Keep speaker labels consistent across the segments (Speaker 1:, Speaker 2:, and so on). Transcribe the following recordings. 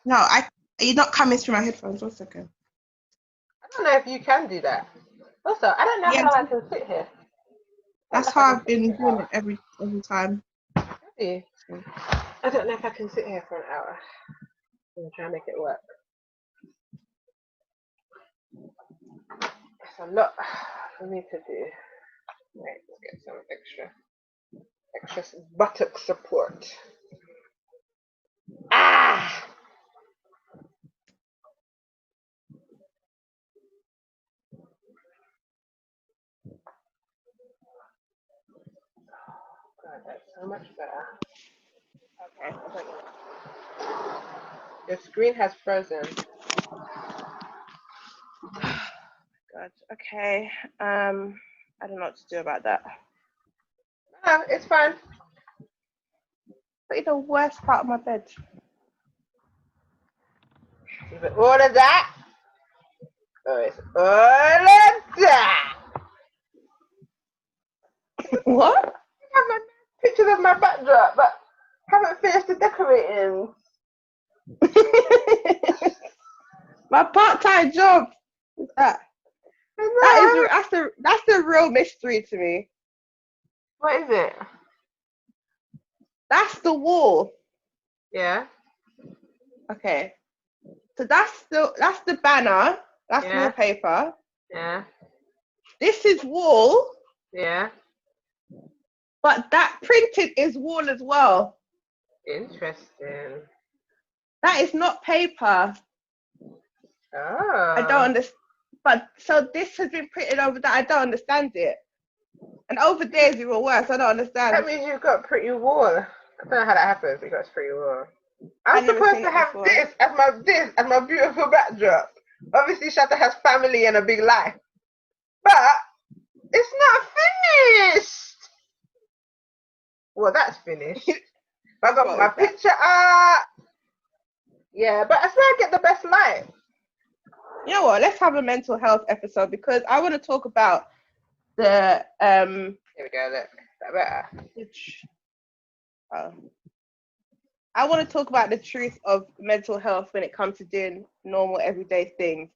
Speaker 1: No, you're not coming through my headphones. 1 second.
Speaker 2: I don't know if you can do that. Also, I don't know
Speaker 1: Yeah,
Speaker 2: how I can sit here. I don't know
Speaker 1: that's
Speaker 2: if I
Speaker 1: how
Speaker 2: can
Speaker 1: I've
Speaker 2: sit
Speaker 1: been
Speaker 2: for an
Speaker 1: doing
Speaker 2: hour.
Speaker 1: it every time.
Speaker 2: Maybe.
Speaker 1: So,
Speaker 2: I don't know if I can sit here for an hour. I'm trying to make it work. It's a lot for me to do. Right, let's get some extra buttock support. Ah! God, that's so much better.
Speaker 1: okay. I don't know.
Speaker 2: Your screen has frozen.
Speaker 1: God. Okay. I don't know what to do about that.
Speaker 2: No, it's fine.
Speaker 1: But it's the worst part of my bed.
Speaker 2: Is it all of that? Oh, it's all of that.
Speaker 1: What?
Speaker 2: I have pictures of my backdrop, but haven't finished the decorating.
Speaker 1: My part-time job is that. That's the real mystery to me.
Speaker 2: What is it?
Speaker 1: That's the wall.
Speaker 2: Yeah.
Speaker 1: Okay. So that's the banner. That's
Speaker 2: Yeah.
Speaker 1: wallpaper.
Speaker 2: Yeah.
Speaker 1: This is wall,
Speaker 2: Yeah.
Speaker 1: but that printed is wall as well.
Speaker 2: Interesting.
Speaker 1: That is not paper. I don't
Speaker 2: Oh.
Speaker 1: understand. But so this has been printed over that. I don't understand it. And over there is even worse. I don't
Speaker 2: That
Speaker 1: understand.
Speaker 2: means you've got pretty wall. I don't know how that happens, but you got pretty wall. I'm
Speaker 1: I've never
Speaker 2: supposed
Speaker 1: seen
Speaker 2: to
Speaker 1: that
Speaker 2: have
Speaker 1: before.
Speaker 2: this as my beautiful backdrop. Obviously Shatta has family and a big life. But it's not finished. Well, that's finished. But I got
Speaker 1: What
Speaker 2: my
Speaker 1: is that?
Speaker 2: picture art. Yeah, but that's where I get the best light.
Speaker 1: You know what? Let's have a mental health episode because I want to talk about the
Speaker 2: Here we go, look. That better.
Speaker 1: I want to talk about the truth of mental health when it comes to doing normal everyday things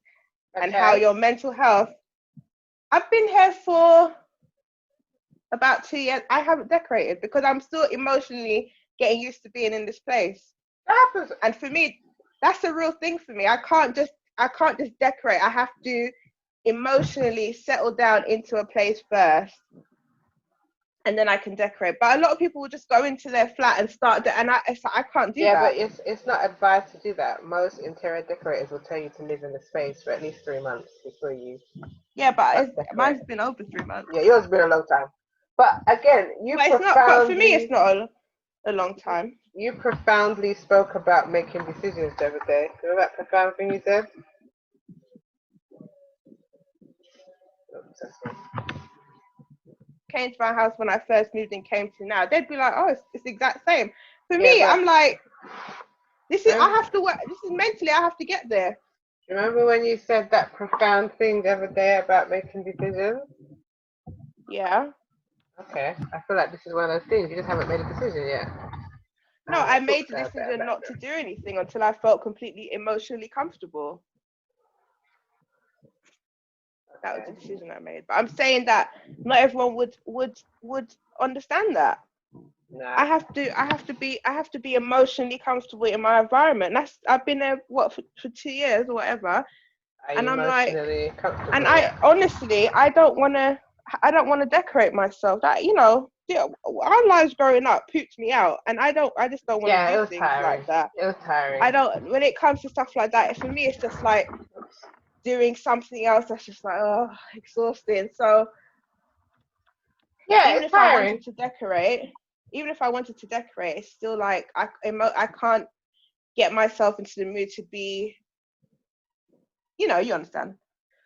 Speaker 1: and how
Speaker 2: Okay.
Speaker 1: your mental health. I've been here for about 2 years. I haven't decorated because I'm still emotionally getting used to being in this place.
Speaker 2: That happens.
Speaker 1: And for me, that's a real thing for me. I can't just decorate. I have to emotionally settle down into a place first, and then I can decorate. But a lot of people will just go into their flat and start, and I can't do
Speaker 2: Yeah,
Speaker 1: that.
Speaker 2: but it's not advised to do that. Most interior decorators will tell you to live in the space for at least 3 months before you
Speaker 1: Yeah, but
Speaker 2: start
Speaker 1: mine's
Speaker 2: decorating.
Speaker 1: been over 3 months.
Speaker 2: Yeah, yours has been a long time. But again,
Speaker 1: But it's not. But for me, it's not a long time.
Speaker 2: you profoundly spoke about making decisions the other day. Remember that profound thing you said? Oops, that's me.
Speaker 1: Came to my house when I first moved and came to now, they'd be like, "Oh, it's the exact same." For
Speaker 2: Yeah,
Speaker 1: me,
Speaker 2: but
Speaker 1: I'm like, I
Speaker 2: remember,
Speaker 1: have to work. This is mentally, I have to get there.
Speaker 2: remember when you said that profound thing the other day about making decisions?
Speaker 1: Yeah.
Speaker 2: Okay, I feel like this is one of those things. You just haven't made a decision yet.
Speaker 1: No,
Speaker 2: My
Speaker 1: I made
Speaker 2: books
Speaker 1: the
Speaker 2: are there
Speaker 1: decision
Speaker 2: back
Speaker 1: not to
Speaker 2: there.
Speaker 1: do anything until I felt completely emotionally comfortable. That was the
Speaker 2: Okay.
Speaker 1: decision I made. But I'm saying that not everyone would understand that.
Speaker 2: Nah.
Speaker 1: I have to be emotionally comfortable in my environment. I've been there for 2 years or whatever,
Speaker 2: Are
Speaker 1: and
Speaker 2: you
Speaker 1: I'm like,
Speaker 2: emotionally
Speaker 1: and
Speaker 2: comfortable
Speaker 1: I
Speaker 2: yet?
Speaker 1: honestly I don't want to decorate myself. Our lives growing up pooped me out, and I just don't want to
Speaker 2: Yeah,
Speaker 1: do
Speaker 2: it was
Speaker 1: things like
Speaker 2: tiring.
Speaker 1: that.
Speaker 2: It was tiring.
Speaker 1: I don't when it comes to stuff like that. For me, it's just like doing something else that's just like exhausting. So
Speaker 2: Yeah,
Speaker 1: even
Speaker 2: it's
Speaker 1: if I
Speaker 2: tiring.
Speaker 1: wanted to decorate, it's still like I can't get myself into the mood to be, you understand.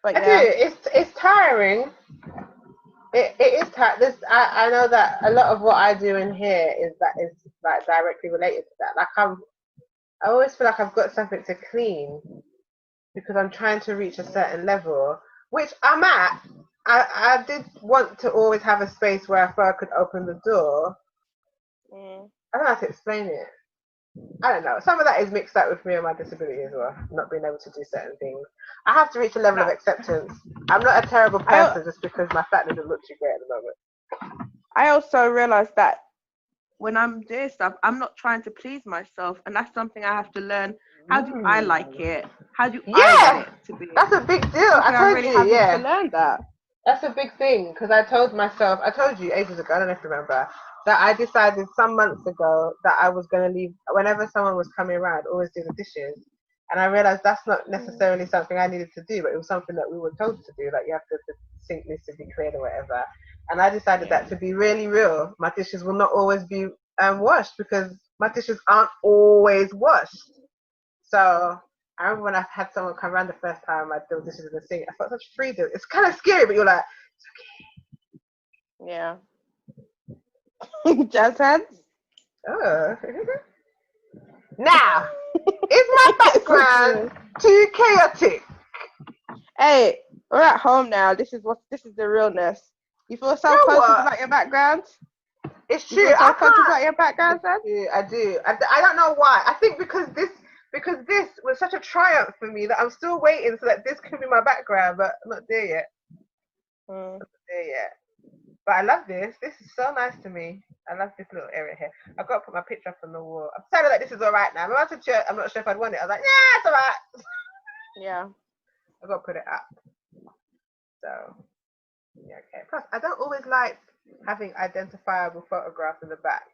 Speaker 1: But
Speaker 2: I do.
Speaker 1: yeah,
Speaker 2: It's tiring. It is tiring. I know that a lot of what I do in here is like directly related to that. Like I always feel like I've got something to clean because I'm trying to reach a certain level, which I'm at. I did want to always have a space where I felt I could open the door.
Speaker 1: mm,
Speaker 2: I don't know how to explain it. I don't know. Some of that is mixed up with me and my disability as well, not being able to do certain things. I have to reach a level of acceptance. I'm not a terrible person just because my fat doesn't look too great at the moment.
Speaker 1: I also realized that when I'm doing stuff, I'm not trying to please myself, and that's something I have to learn. How do I like it? How do I want it to be?
Speaker 2: That's a big deal.
Speaker 1: Something I'm really having to learn that.
Speaker 2: That's a big thing because I told you ages ago, I don't know if you remember, that I decided some months ago that I was going to leave, whenever someone was coming around, always do the dishes. And I realized that's not necessarily something I needed to do, but it was something that we were told to do, like you have to, the sink needs to be cleared or whatever. And I decided that, to be really real, my dishes will not always be washed because my dishes aren't always washed. So I remember when I had someone come around the first time I did dishes in the sink, I felt such freedom. It's kind of scary, but you're like, it's
Speaker 1: okay. Yeah. Jazz hands?
Speaker 2: Oh. Now, is my background too chaotic?
Speaker 1: Hey, we're at home now. This is the realness. You feel self-conscious about your background?
Speaker 2: It's true.
Speaker 1: You feel self-conscious about your background, Sam?
Speaker 2: I do. I don't know why. I think because this was such a triumph for me that I'm still waiting so that this can be my background, but I'm not there yet. Not there yet. But I love this. This is so nice to me. I love this little area here. I've got to put my picture up on the wall. I'm decided that this is all right now. I'm not sure if I'd want it. I was like, yeah, it's all right.
Speaker 1: Yeah.
Speaker 2: I've got to put it up. So, yeah, okay. Plus, I don't always like having identifiable photographs in the back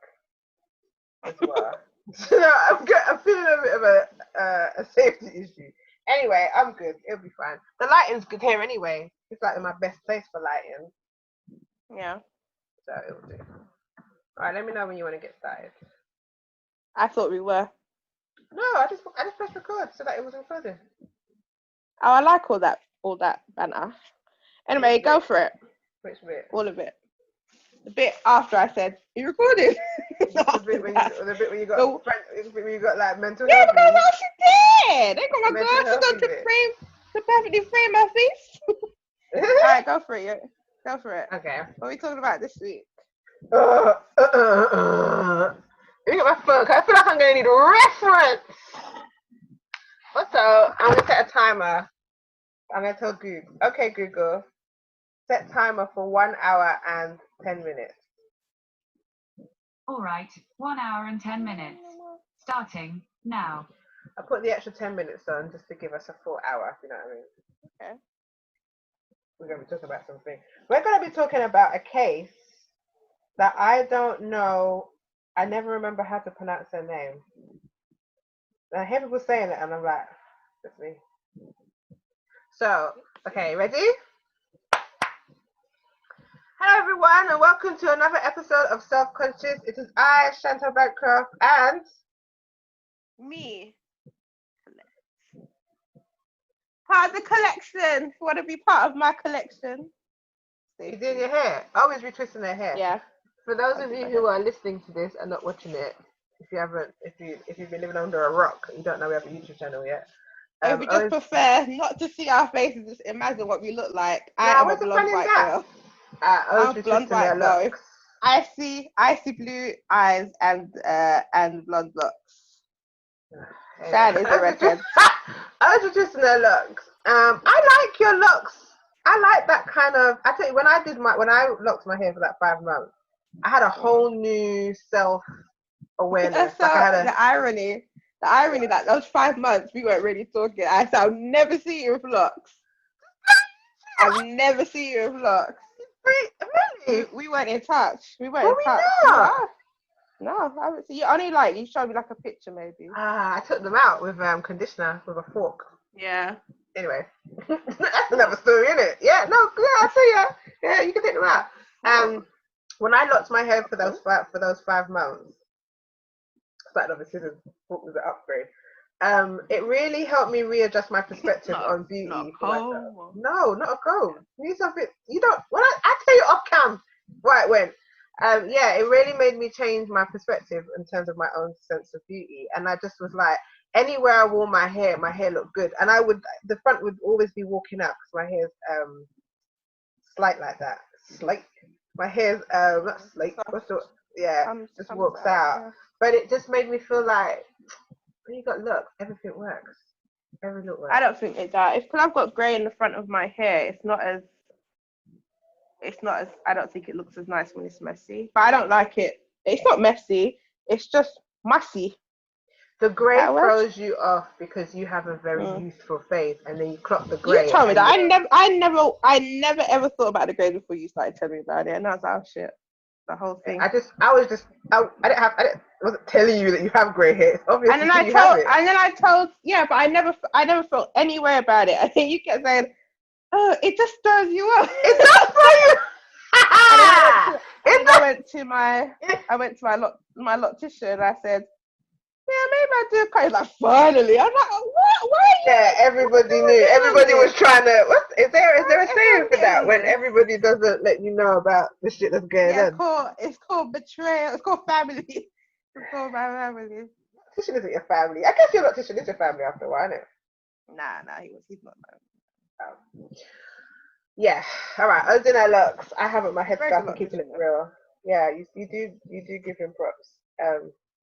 Speaker 2: as well. So I'm feeling a bit of a safety issue. Anyway, I'm good. It'll be fine. The lighting's good here anyway. It's like my best place for lighting.
Speaker 1: Yeah.
Speaker 2: So it'll do. All right, let me know when you want to get started.
Speaker 1: I thought we were.
Speaker 2: No, I just pressed record so that it was recording.
Speaker 1: Oh, I like all that banter. Anyway, go for it.
Speaker 2: Which bit?
Speaker 1: All of it. The bit after I said, you recorded?
Speaker 2: The bit when you got like mental health.
Speaker 1: Yeah, because that's what she did. They got my girl. She got to perfectly frame her face. All right, go for it. Go for it.
Speaker 2: Okay.
Speaker 1: What are we talking about this week?
Speaker 2: Let me get my phone because I feel like I'm going to need a reference. Also, I'm going to set a timer. I'm going to tell Google. Okay, Google. Set timer for 1 hour and 10 minutes.
Speaker 3: All right, 1 hour and 10 minutes. Starting now.
Speaker 2: I put the extra 10 minutes on just to give us a full hour, if you know what I mean.
Speaker 1: Okay.
Speaker 2: We're going to be talking about something. We're going to be talking about a case that I don't know. I never remember how to pronounce her name. And I hear people saying it, and I'm like, that's me. So, okay, ready? Hello, everyone, and welcome to another episode of Self-Conscious. It is I, Shantell Bancroft, and
Speaker 1: me. Part of the collection. Want to be part of my collection?
Speaker 2: You doing your hair? Always retwisting their hair.
Speaker 1: Yeah.
Speaker 2: For those of you who are listening to this and not watching it, if you've been living under a rock, you don't know we have a YouTube channel yet.
Speaker 1: If we just prefer not to see our faces, just imagine what we look like. I am a blonde white girl. I'm a blonde white girl. I see blue eyes and blonde locks. Shan is a redhead.
Speaker 2: I was just in their looks. I like your looks. I like that kind of. I tell you, when I locked my hair for that 5 months, I had a whole new self awareness.
Speaker 1: So the irony that those 5 months we weren't really talking. I said I'll never see you with locks. I'll never see you with locks.
Speaker 2: Really?
Speaker 1: We weren't in touch. We weren't in touch. No, I haven't seen you. Only you showed me like a picture maybe.
Speaker 2: I took them out with conditioner with a fork.
Speaker 1: Yeah.
Speaker 2: Anyway, that's another story, isn't it? Yeah. No. Yeah, I'll tell you. Yeah, you can take them out. When I locked my hair for those 5 months, started obviously the book was an upgrade. It really helped me readjust my perspective on beauty.
Speaker 1: Not a comb.
Speaker 2: No, not a comb. You need something. You don't. When I tell you off cam, right it went. Yeah, it really made me change my perspective in terms of my own sense of beauty. And I just was like, anywhere I wore my hair looked good. And the front would always be walking out because my hair's slight like that. Slight. My hair's not slight. Just walks out. But it just made me feel like when you got looks, everything works. Every look works.
Speaker 1: I don't think it does. It's because I've got grey in the front of my hair. It's not as. I don't think it looks as nice when it's messy. But I don't like it. It's not messy. It's just messy.
Speaker 2: The grey throws you off because you have a very youthful face, and then you clock the grey.
Speaker 1: You told me that. I never ever thought about the grey before you started telling me about it, and I was like, oh shit, the whole thing.
Speaker 2: I wasn't telling you that you have grey hair. It's obvious.
Speaker 1: And then I told, yeah, but I never felt any way about it. I think you kept saying, oh, it just stirs you up.
Speaker 2: It does throw you.
Speaker 1: I went to my loctician and I said, yeah, maybe I do a cut. He's like, finally. I'm like, what? Why are you?
Speaker 2: Yeah, everybody knew. Everybody was trying to. Is there a saying for that when everybody doesn't let you know about the shit that's going on?
Speaker 1: It's called betrayal. It's called family. It's called my family.
Speaker 2: Loctician isn't your family. I guess your loctician is your family after a while, isn't it?
Speaker 1: Nah, he's not my family.
Speaker 2: Yeah. All right. Other than that, looks, I haven't my head stuff and keeping it real. Yeah, you do give him props.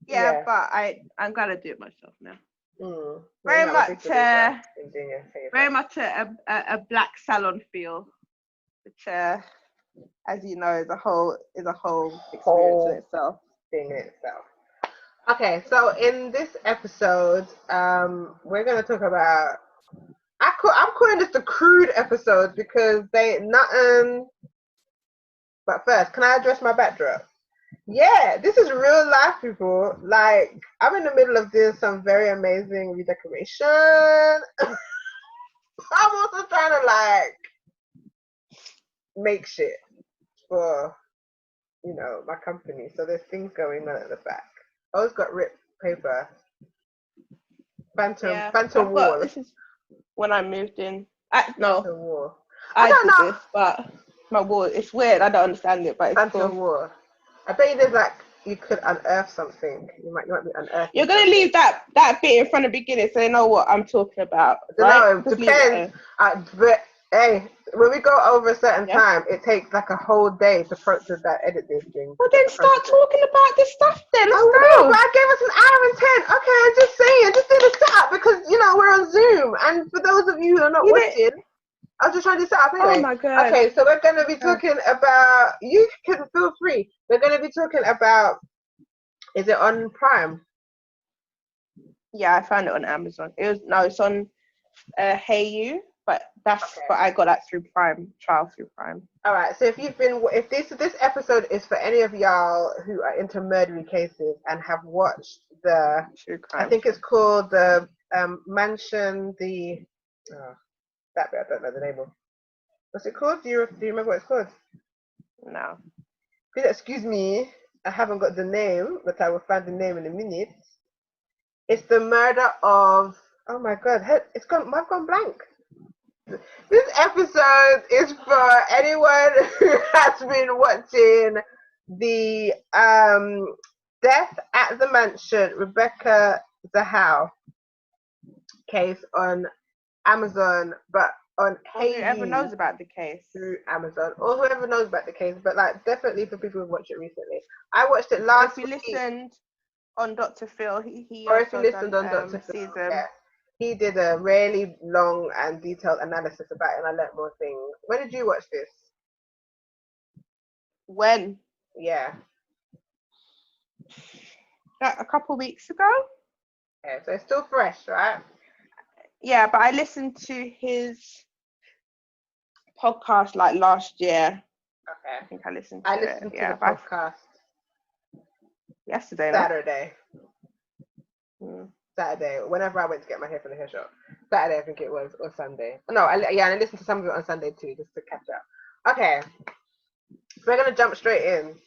Speaker 1: Yeah, but I'm gonna do it myself now.
Speaker 2: Very
Speaker 1: much a black salon feel, which as you know is a whole experience in itself.
Speaker 2: Thing in itself. Okay, so in this episode, we're gonna talk about. I'm calling this the crude episode because they nothing. But first, can I address my backdrop? Yeah, this is real life, people. Like, I'm in the middle of doing some very amazing redecoration. I'm also trying to, like, make shit for, my company. So there's things going on at the back. I always got ripped paper. Phantom wall.
Speaker 1: This is when I moved in.
Speaker 2: Phantom wall.
Speaker 1: I don't know. This, but my wall, it's weird. I don't understand it, but it's
Speaker 2: Phantom
Speaker 1: cool.
Speaker 2: wall. I bet you there's like you could unearth something. You might be unearthing.
Speaker 1: You're gonna leave that bit in front of the beginning so they know what I'm talking about.
Speaker 2: Right? No, depends. But hey, when we go over a certain time, it takes like a whole day to process that editing thing.
Speaker 1: Well, then start talking about this stuff then. Let's
Speaker 2: go. But I gave us an hour and 10. Okay, I'm just saying, just do the setup because we're on Zoom, and for those of you who are not watching. I was just trying to set up anyway.
Speaker 1: Oh my god.
Speaker 2: Okay, so we're going to be talking about, you can feel free. We're going to be talking about, is it on Prime?
Speaker 1: Yeah, I found it on Amazon. It's on Hey, but but I got that through Prime, trial through Prime.
Speaker 2: All right, so if this episode is for any of y'all who are into murdery cases and have watched I think it's called the Mansion, that bit, I don't know the name of. What's it called? Do you remember what it's called?
Speaker 1: No.
Speaker 2: Please excuse me. I haven't got the name, but I will find the name in a minute. It's the murder of. Oh my god! I've gone blank. This episode is for anyone who has been watching the Death at the Mansion, Rebecca Zahau case on Amazon, but on
Speaker 1: whoever knows about the case
Speaker 2: through Amazon, or whoever knows about the case, but like definitely for people who watched it recently. I watched it last week.
Speaker 1: If you listened on Dr. Phil, he
Speaker 2: or if you listened on Dr. Phil, he did a really long and detailed analysis about it, and I learned more things. When did you watch this?
Speaker 1: When?
Speaker 2: Yeah.
Speaker 1: A couple weeks ago.
Speaker 2: Yeah, so it's still fresh, right?
Speaker 1: Yeah, but I listened to his podcast like last year.
Speaker 2: Okay.
Speaker 1: I think I listened to
Speaker 2: the podcast
Speaker 1: yesterday.
Speaker 2: Saturday. Saturday. Whenever I went to get my hair from the hair shop. Saturday, I think it was, or Sunday. No, I listened to some of it on Sunday too, just to catch up. Okay. So we're gonna jump straight in.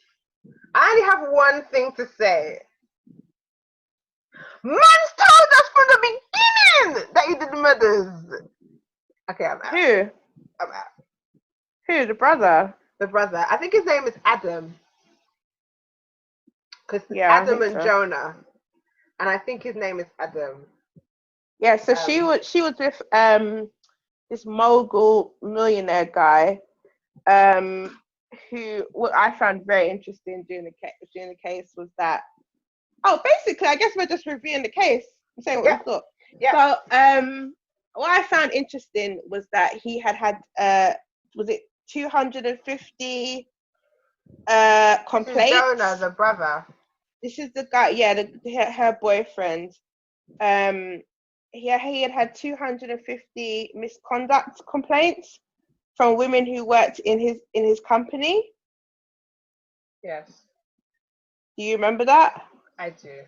Speaker 2: I only have one thing to say. Man's told us from the beginning that he did the murders. Okay, I'm out.
Speaker 1: Who?
Speaker 2: I'm out.
Speaker 1: Who? The brother?
Speaker 2: The brother. I think his name is Adam. Because Adam and Jonah. And I think his name is Adam.
Speaker 1: Yeah, so she was with this mogul millionaire guy, who what I found very interesting during the case was that Oh, basically, I guess we're just reviewing the case and saying what we thought.
Speaker 2: Yeah.
Speaker 1: So, what I found interesting was that he had was it 250 complaints?
Speaker 2: This is Jonah, the brother.
Speaker 1: This is the guy, yeah, her boyfriend. He had 250 misconduct complaints from women who worked in his company.
Speaker 2: Yes.
Speaker 1: Do you remember that?
Speaker 2: I do.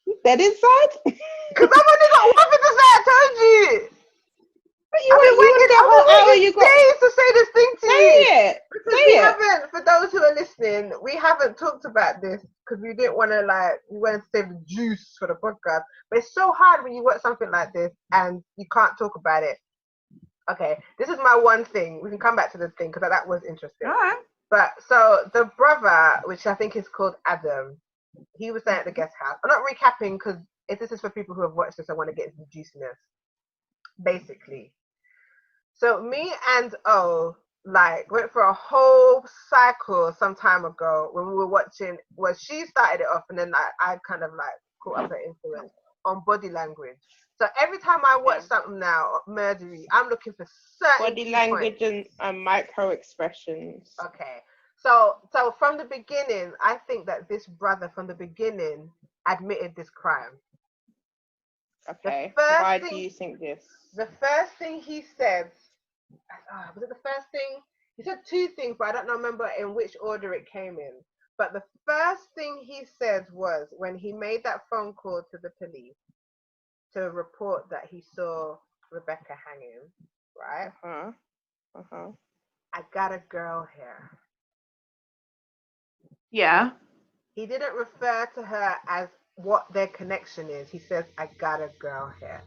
Speaker 1: You dead inside?
Speaker 2: Because I've only got one thing to say, I told you.
Speaker 1: But you want the whole hour you got
Speaker 2: days to say this thing to
Speaker 1: say
Speaker 2: you.
Speaker 1: it.
Speaker 2: Because
Speaker 1: Say
Speaker 2: we
Speaker 1: it.
Speaker 2: haven't, for those who are listening, we haven't talked about this because we didn't want to we wanted to save the juice for the podcast. But it's so hard when you watch something like this and you can't talk about it. Okay, this is my one thing. We can come back to this thing because that was interesting.
Speaker 1: All right.
Speaker 2: But so the brother, which I think is called Adam, he was staying at the guest house. I'm not recapping because if this is for people who have watched this, I want to get into the juiciness. Basically. So me and O went for a whole cycle some time ago when we were watching. Well, she started it off, and then I kind of caught up her influence on body language. So every time I watch something now, murdery, I'm looking for certain
Speaker 1: body language and micro expressions.
Speaker 2: Okay. So from the beginning, I think that this brother from the beginning admitted this crime.
Speaker 1: Okay. Why do you think this?
Speaker 2: The first thing he said, was it the first thing? He said two things, but I don't remember in which order it came in. But the first thing he said was when he made that phone call to the police to report that he saw Rebecca hanging, right? I got a girl here.
Speaker 1: Yeah.
Speaker 2: He didn't refer to her as what their connection is. He says, I got a girl here.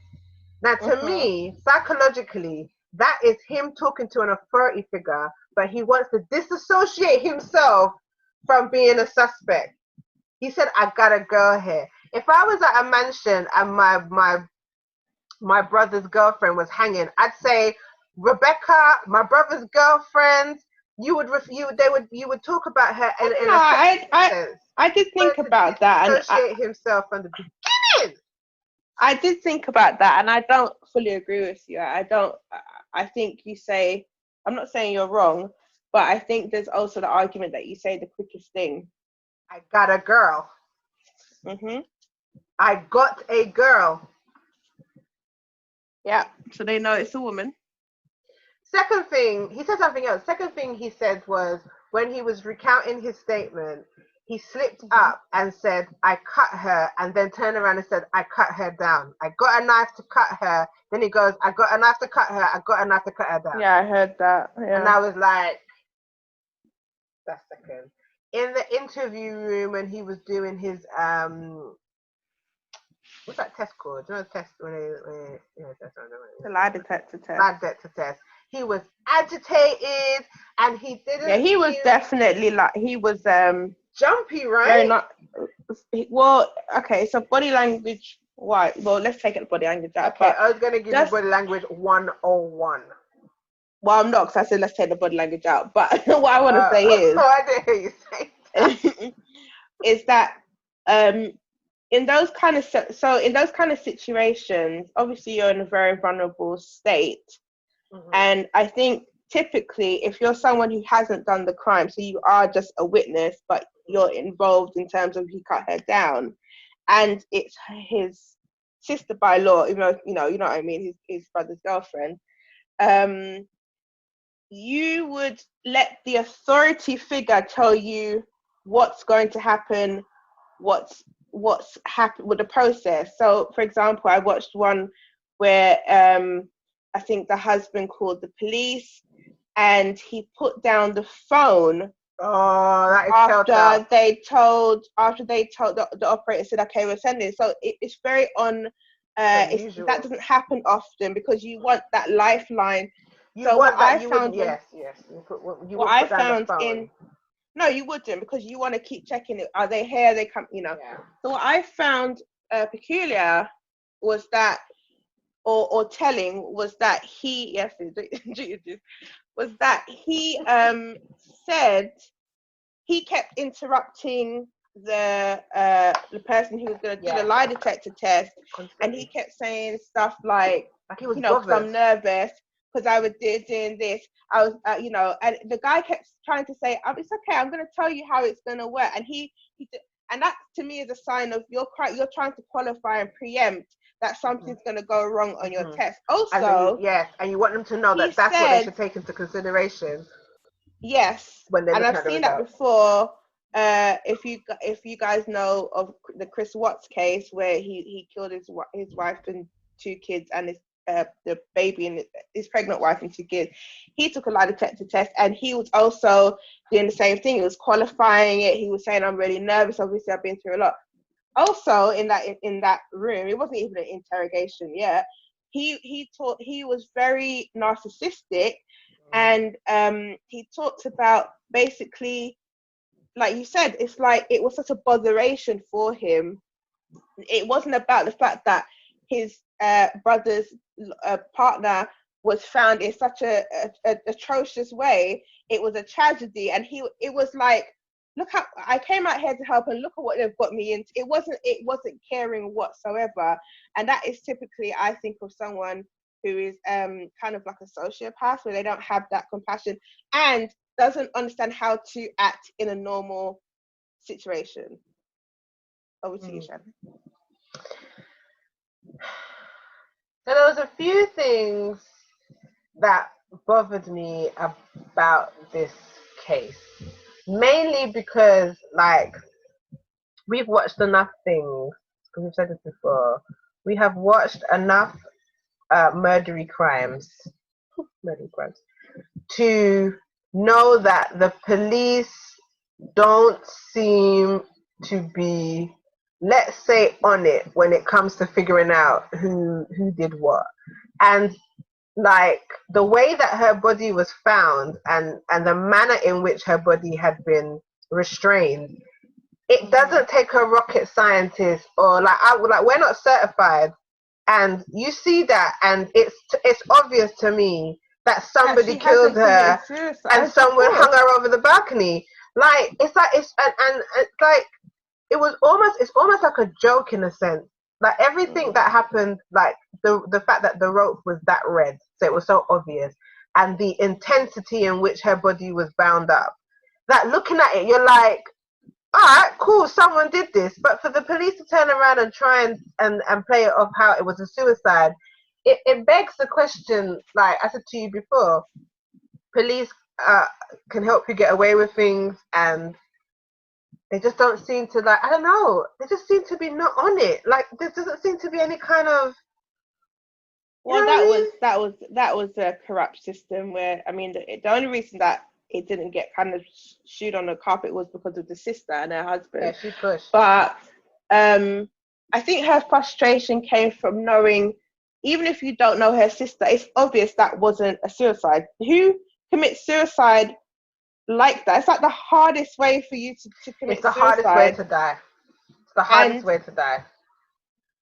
Speaker 2: Now, to me, psychologically, that is him talking to an authority figure, but he wants to disassociate himself from being a suspect. He said, I got a girl here. If I was at a mansion and my brother's girlfriend was hanging, I'd say, Rebecca, my brother's girlfriend, you would talk about her in a sense.
Speaker 1: I did think about that, and
Speaker 2: associate himself from the beginning.
Speaker 1: I did think about that, and I don't fully agree with you. I think you say, I'm not saying you're wrong, but I think there's also the argument that you say the quickest thing.
Speaker 2: I got a girl. I got a girl.
Speaker 1: Yeah, so they know it's a woman.
Speaker 2: Second thing, he said something else. Second thing he said was when he was recounting his statement, he slipped up and said, I cut her, and then turned around and said, I cut her down. I got a knife to cut her. Then he goes, I got a knife to cut her. I got a knife to cut her down.
Speaker 1: Yeah, I heard that. Yeah.
Speaker 2: And I was like, that's second. In the interview room when he was doing his, what's that test called? Do you know the test
Speaker 1: the lie detector test.
Speaker 2: Lie detector test. He was agitated and he didn't.
Speaker 1: Yeah, he was definitely he was
Speaker 2: jumpy, right?
Speaker 1: Well, okay, so body language. Why? Well, let's take it the body language out.
Speaker 2: Okay, I was gonna give you body language 101.
Speaker 1: Well, I'm not, because I said let's take the body language out. But what I want to say is,
Speaker 2: I didn't hear you say that.
Speaker 1: is that in those kind of situations, obviously you're in a very vulnerable state, and I think typically if you're someone who hasn't done the crime, so you are just a witness, but you're involved in terms of he cut her down, and it's his sister by law, even though you know what I mean, his brother's girlfriend. You would let the authority figure tell you what's going to happen, what's happened with the process. So, for example, I watched one where I think the husband called the police and he put down the phone.
Speaker 2: Oh, that is
Speaker 1: after they told the operator said, okay, we're sending. So it's very that doesn't happen often because you want that lifeline.
Speaker 2: No,
Speaker 1: you wouldn't, because you want to keep checking it. Are they here? They come, Yeah. So what I found peculiar was that, or telling, was that he, said he kept interrupting the person who was going to do the lie detector test, and he kept saying stuff like
Speaker 2: he was
Speaker 1: because I'm nervous because I was doing this. I was, and the guy kept trying to say, it's okay, I'm going to tell you how it's going to work. And he and that to me is a sign of you're trying to qualify and preempt that something's going to go wrong on your test. Also,
Speaker 2: and you want them to know that's what they should take into consideration.
Speaker 1: Yes,
Speaker 2: when
Speaker 1: and I've seen that before. If you guys know of the Chris Watts case where he killed his wife and 2 kids and the baby and his pregnant wife and 2 kids, he took a lie detector test and he was also doing the same thing. He was qualifying it. He was saying, I'm really nervous. Obviously, I've been through a lot. Also, in that room, it wasn't even an interrogation yet. He was very narcissistic, and he talked about basically, like you said, it's like it was such a botheration for him. It wasn't about the fact that his brother's partner was found in such a atrocious way. It was a tragedy, and it was like, look how I came out here to help, and look at what they've got me into. It wasn't caring whatsoever, and that is typically, I think, of someone who is kind of like a sociopath, where they don't have that compassion and doesn't understand how to act in a normal situation. Over to you, Shannon.
Speaker 2: So there was a few things that bothered me about this case, mainly because, like, we've watched enough things, because we've said this before, we have watched enough murdery crimes to know that the police don't seem to be, let's say, on it when it comes to figuring out who did what. And like the way that her body was found and the manner in which her body had been restrained, it doesn't take a rocket scientist or we're not certified, and you see that, and it's obvious to me that somebody killed her and someone hung her over the balcony. Like it's like it's like it's almost like a joke in a sense. Like everything that happened, like the fact that the rope was that red, so it was so obvious, and the intensity in which her body was bound up. That looking at it, you're like, all right, cool, someone did this. But for the police to turn around and try and play it off how it was a suicide, it begs the question, like I said to you before, police can help you get away with things, and they just don't seem to, like, I don't know, they just seem to be not on it. Like there doesn't seem to be any kind of,
Speaker 1: well, that was a corrupt system where, I mean, the only reason that it didn't get kind of shoot on the carpet was because of the sister and her husband.
Speaker 2: Yeah, she pushed.
Speaker 1: But I think her frustration came from knowing, even if you don't know her sister, it's obvious that wasn't a suicide. Who commits suicide like that? It's like the hardest way for you to commit suicide.
Speaker 2: It's the hardest way to die. It's the hardest way to die.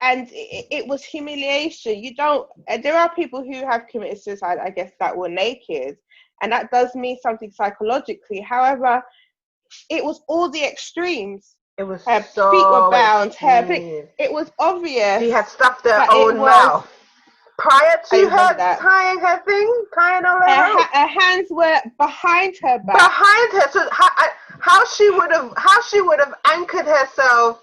Speaker 1: And it was humiliation. There are people who have committed suicide, I guess, that were naked, and that does mean something psychologically. However, it was all the extrymes.
Speaker 2: It was
Speaker 1: her
Speaker 2: so
Speaker 1: feet were bound.
Speaker 2: extreme.
Speaker 1: It was obvious.
Speaker 2: She had stuffed her own mouth. Prior to her tying her thing, tying all
Speaker 1: her hands were behind her back.
Speaker 2: Behind her. So how she would have anchored herself.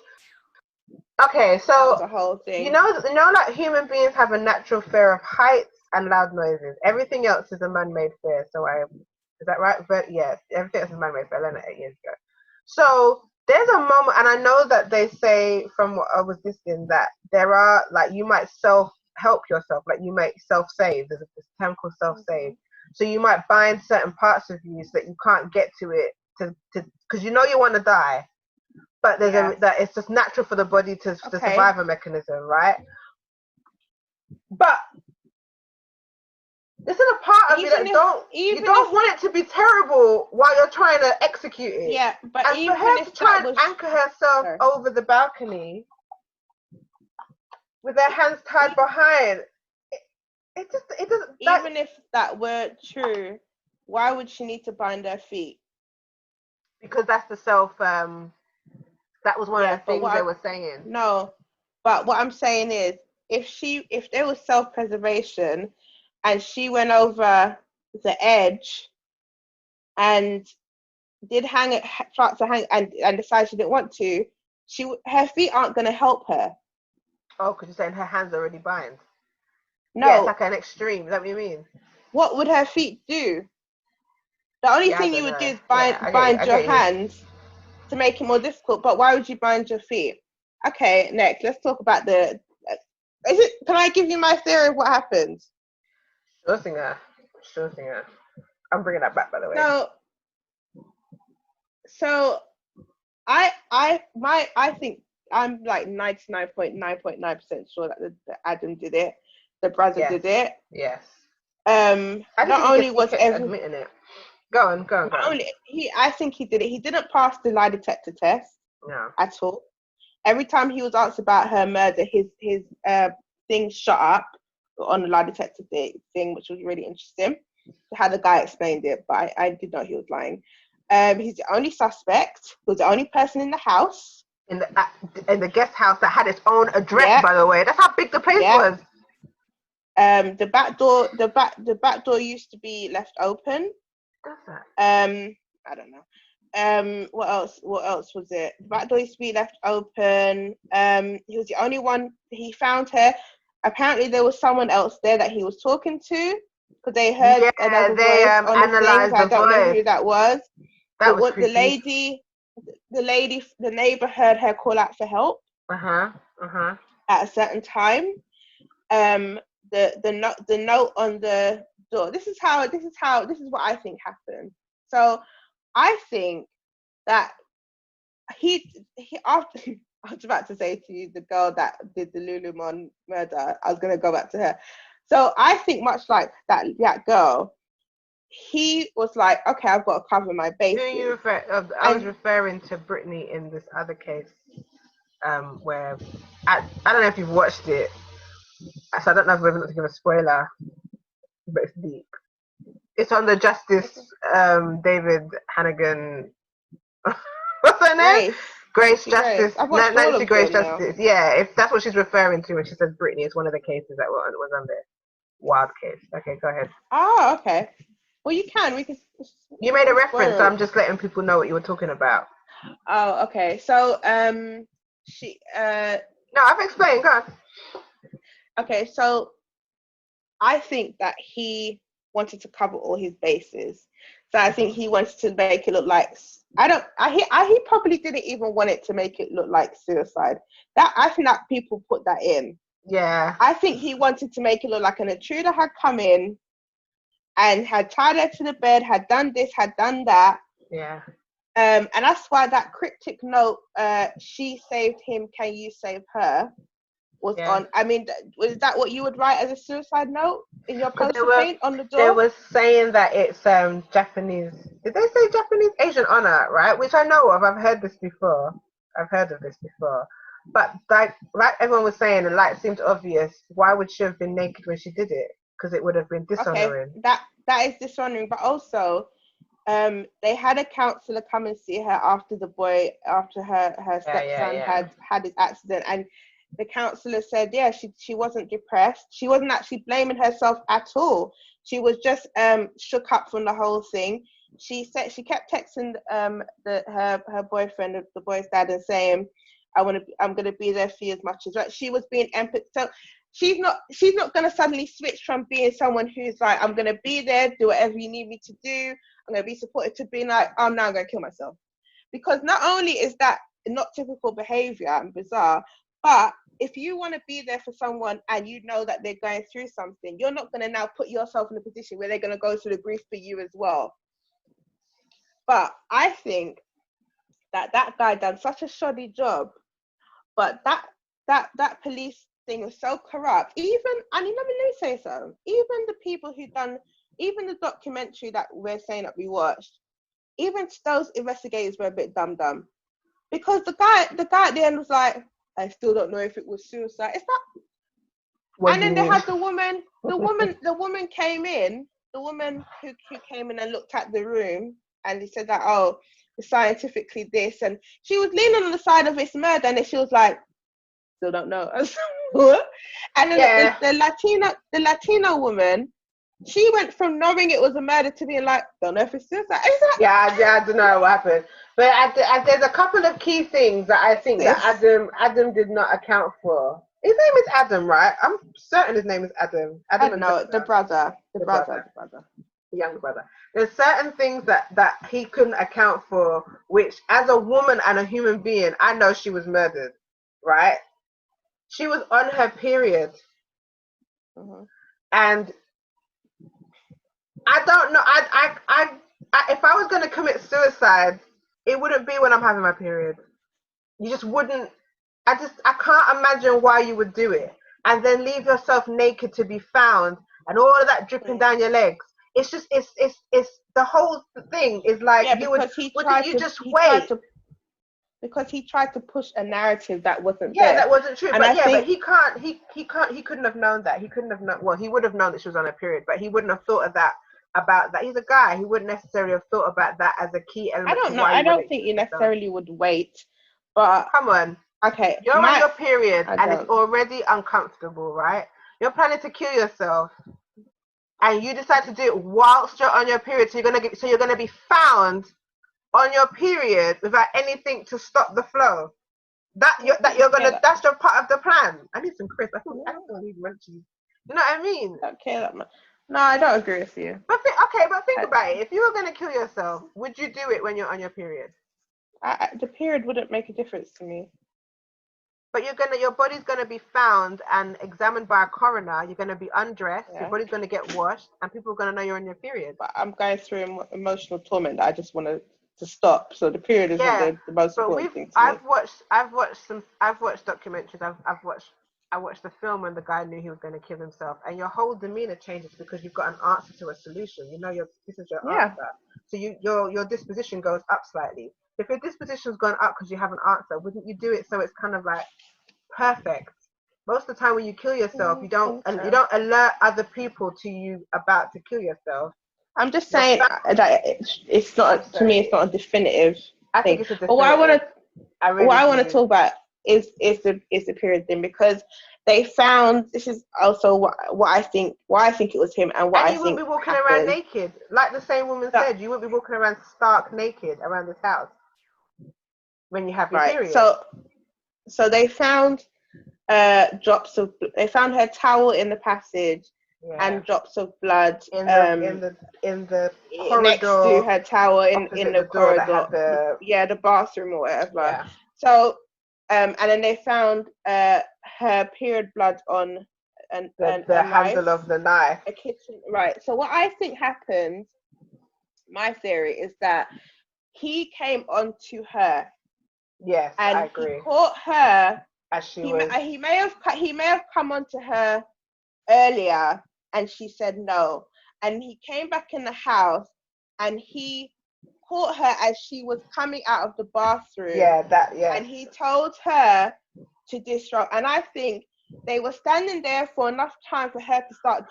Speaker 2: Okay, so
Speaker 1: the whole thing.
Speaker 2: You know, like human beings have a natural fear of heights and loud noises. Everything else is a man-made fear. So is that right? But yeah, everything else is man-made fear. I learned that 8 years ago. So there's a moment, and I know that they say from what I was listening that there are, like, you might self-help yourself, like you might self-save. There's this term called self-save. So you might bind certain parts of you so that you can't get to it because you know you want to die. But there's that it's just natural for the body to survive a mechanism, right? But this is a part of you that you don't want it to be terrible while you're trying to execute it.
Speaker 1: Yeah, but
Speaker 2: and
Speaker 1: even
Speaker 2: for her
Speaker 1: if
Speaker 2: to try and anchor herself over the balcony with her hands tied behind, it doesn't.
Speaker 1: Even if that were true, why would she need to bind her feet?
Speaker 2: Because that's the self. That was one of the
Speaker 1: but
Speaker 2: things they were saying.
Speaker 1: No, but what I'm saying is, if there was self-preservation, and she went over the edge and did start to hang, and decided she didn't want to, her feet aren't going to help her.
Speaker 2: Oh, because you're saying her hands already bind.
Speaker 1: No,
Speaker 2: yeah, it's like an extreme. Is that what you mean?
Speaker 1: What would her feet do? The only thing you would do is bind your hands to make it more difficult. But why would you bind your feet? Okay, next, let's talk about can I give you my theory of what happened?
Speaker 2: Sure singer. I'm bringing that back, by the way.
Speaker 1: So I think I'm like 99.9% sure that the Adam did it, the brother did it.
Speaker 2: Yes.
Speaker 1: Not only was
Speaker 2: admitting it. Go on.
Speaker 1: I think he did it. He didn't pass the lie detector test.
Speaker 2: No. At
Speaker 1: all. Every time he was asked about her murder, his thing shut up on the lie detector thing, which was really interesting. How the guy explained it, but I did know he was lying. He's the only suspect. He was the only person in the house.
Speaker 2: In the guest house that had its own address, by the way. That's how big the place was.
Speaker 1: The back door used to be left open.
Speaker 2: What's that?
Speaker 1: I don't know. What else was it? The back door used to be left open. He was the only one. He found her. Apparently there was someone else there that he was talking to, because they heard another voice on the things. I don't know who that was.
Speaker 2: That was
Speaker 1: the neighbor heard her call out for help. At a certain time. The note on the door. This is what I think happened. So I think that he after I was about to say to you, the girl that did the Lululemon murder, I was going to go back to her. So I think much like that girl, he was like, okay, I've got to cover my bases.
Speaker 2: I was referring to Brittany in this other case, where I don't know if you've watched it, so I don't know if we're going to give a spoiler, but it's deep. It's on the Justice David Hannigan. What's her name? Grace Justice. Nancy Grace Justice. Now. Yeah, if that's what she's referring to when she says Brittany, it's one of the cases that was on there. Wild case. Okay, go ahead.
Speaker 1: Oh, okay. Well, you can. We can.
Speaker 2: You made a reference, so I'm just letting people know what you were talking about.
Speaker 1: Oh, okay. So, she.
Speaker 2: No, I've explained. Go on.
Speaker 1: Okay, so I think that he wanted to cover all his bases. So I think he wanted to make it look like he probably didn't even want it to make it look like suicide. I think that people put that in.
Speaker 2: Yeah.
Speaker 1: I think he wanted to make it look like an intruder had come in and had tied her to the bed, had done this, had done that.
Speaker 2: Yeah.
Speaker 1: And that's why that cryptic note, she saved him, can you save her, was on. I mean, was that what you would write as a suicide note in your poster paint on the door?
Speaker 2: They were saying that it's Japanese. Did they say Japanese Asian honor, right? Which I know of. I've heard of this before. But like everyone was saying, the light seemed obvious. Why would she have been naked when she did it? Because it would have been dishonoring.
Speaker 1: Okay, that is dishonoring. But also, they had a counselor come and see her after her stepson had his accident, and the counselor said, she wasn't depressed. She wasn't actually blaming herself at all. She was just shook up from the whole thing. She said she kept texting her boyfriend, the boy's dad, and saying, I'm gonna be there for you as much as right. She was being empathetic. So she's not gonna suddenly switch from being someone who's like, I'm gonna be there, do whatever you need me to do, I'm gonna be supportive, to being like, oh, now I'm gonna kill myself. Because not only is that not typical behavior and bizarre, but if you want to be there for someone and you know that they're going through something, you're not going to now put yourself in a position where they're going to go through the grief for you as well. But I think that guy done such a shoddy job, but that police thing was so corrupt. Let me say so. Even the people who done, even the documentary that we're saying that we watched, even those investigators were a bit dumb. Because the guy at the end was like, I still don't know if it was suicide. It's not. And then they had the woman came in, the woman who came in and looked at the room, and he said that, oh, scientifically this, and she was leaning on the side of it's murder, and then she was like, still don't know. And then the Latino woman, she went from knowing it was a murder to being like, don't know if it's suicide.
Speaker 2: I don't know what happened. But there's a couple of key things that I think that Adam did not account for. His name is Adam, right? I'm certain his name is Adam.
Speaker 1: I don't know, the brother. The
Speaker 2: younger brother. There's certain things that he couldn't account for, which as a woman and a human being, I know she was murdered, right? She was on her period.
Speaker 1: Mm-hmm.
Speaker 2: And I don't know. I if I was going to commit suicide, it wouldn't be when I'm having my period. You just wouldn't. I can't imagine why you would do it and then leave yourself naked to be found and all of that dripping down your legs. It's just it's the whole thing is like, wouldn't you just wait?
Speaker 1: Because he tried to push a narrative that wasn't
Speaker 2: there.
Speaker 1: Yeah,
Speaker 2: that wasn't true.
Speaker 1: And
Speaker 2: but he couldn't have known that. He couldn't have known. Well, he would have known that she was on a period, but he wouldn't have thought of that. About that, he's a guy. He wouldn't necessarily have thought about that as a key element.
Speaker 1: I don't know. I don't think you necessarily would wait, but
Speaker 2: come on.
Speaker 1: Okay,
Speaker 2: you're on your period and it's already uncomfortable, right? You're planning to kill yourself, and you decide to do it whilst you're on your period. So you're gonna be found on your period without anything to stop the flow. That's your part of the plan. I need some crisp. I don't need munchies. You know what I mean?
Speaker 1: Okay, no, I don't agree with you.
Speaker 2: But think about it. If you were going to kill yourself, would you do it when you're on your period?
Speaker 1: The period wouldn't make a difference to me.
Speaker 2: But your body's gonna be found and examined by a coroner. You're gonna be undressed. Yeah. Your body's gonna get washed, and people are gonna know you're on your period.
Speaker 1: But I'm going through emotional torment that I just want to stop. So the period isn't the most important thing to me.
Speaker 2: I've watched documentaries. I watched the film when the guy knew he was going to kill himself, and your whole demeanor changes because you've got an answer to a solution. You know, this is your answer. So your disposition goes up slightly. If your disposition's gone up because you have an answer, wouldn't you do it so it's kind of like perfect? Most of the time when you kill yourself, you don't alert other people to you about to kill yourself.
Speaker 1: I'm just saying that it's not, to me, it's not a definitive thing.
Speaker 2: I think it's a definitive.
Speaker 1: But what I want to talk about is the period thing, because they found, this is also why I think it was him, and what I think
Speaker 2: you wouldn't be walking around naked, like the same woman said. You wouldn't be walking around stark naked around this house when you have your period.
Speaker 1: So they found they found her towel in the passage. Yeah. And drops of blood
Speaker 2: in the corridor
Speaker 1: next to her towel in the corridor, the bathroom or whatever. Yeah. So and then they found her period blood on
Speaker 2: the handle of the knife,
Speaker 1: a kitchen. Right. So what I think happened, my theory is that he came onto her.
Speaker 2: Yes,
Speaker 1: and
Speaker 2: I agree.
Speaker 1: He caught her
Speaker 2: as she was.
Speaker 1: He may have come onto her earlier, and she said no, and he came back in the house and he caught her as she was coming out of the bathroom. And he told her to disrupt, and I think they were standing there for enough time for her to start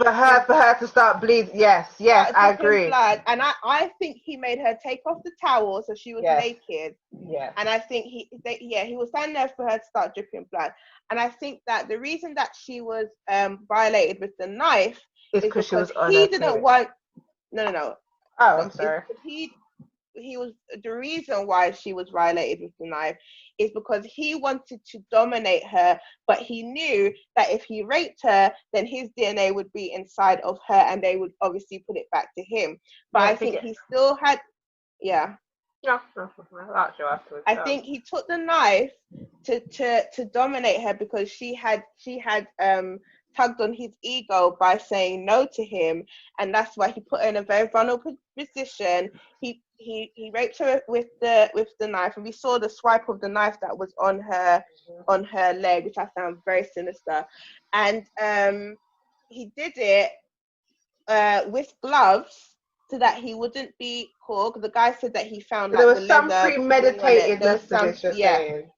Speaker 2: bleeding. Yes, I agree.
Speaker 1: Blood. And I think he made her take off the towel so she was naked.
Speaker 2: Yeah.
Speaker 1: And I think he was standing there for her to start dripping blood. And I think that the reason that she was violated with the knife is because she was on he didn't period. Want. No.
Speaker 2: Oh, I'm sorry.
Speaker 1: He was, the reason why she was violated with the knife is because he wanted to dominate her, but he knew that if he raped her, then his DNA would be inside of her and they would obviously put it back to him. But I think he still had, I think he took the knife to dominate her because she had tugged on his ego by saying no to him, and that's why he put her in a very vulnerable position. He raped her with the knife, and we saw the swipe of the knife that was on her leg, which I found very sinister. And he did it with gloves so that he wouldn't be caught. The guy said that he found
Speaker 2: there was some premeditated.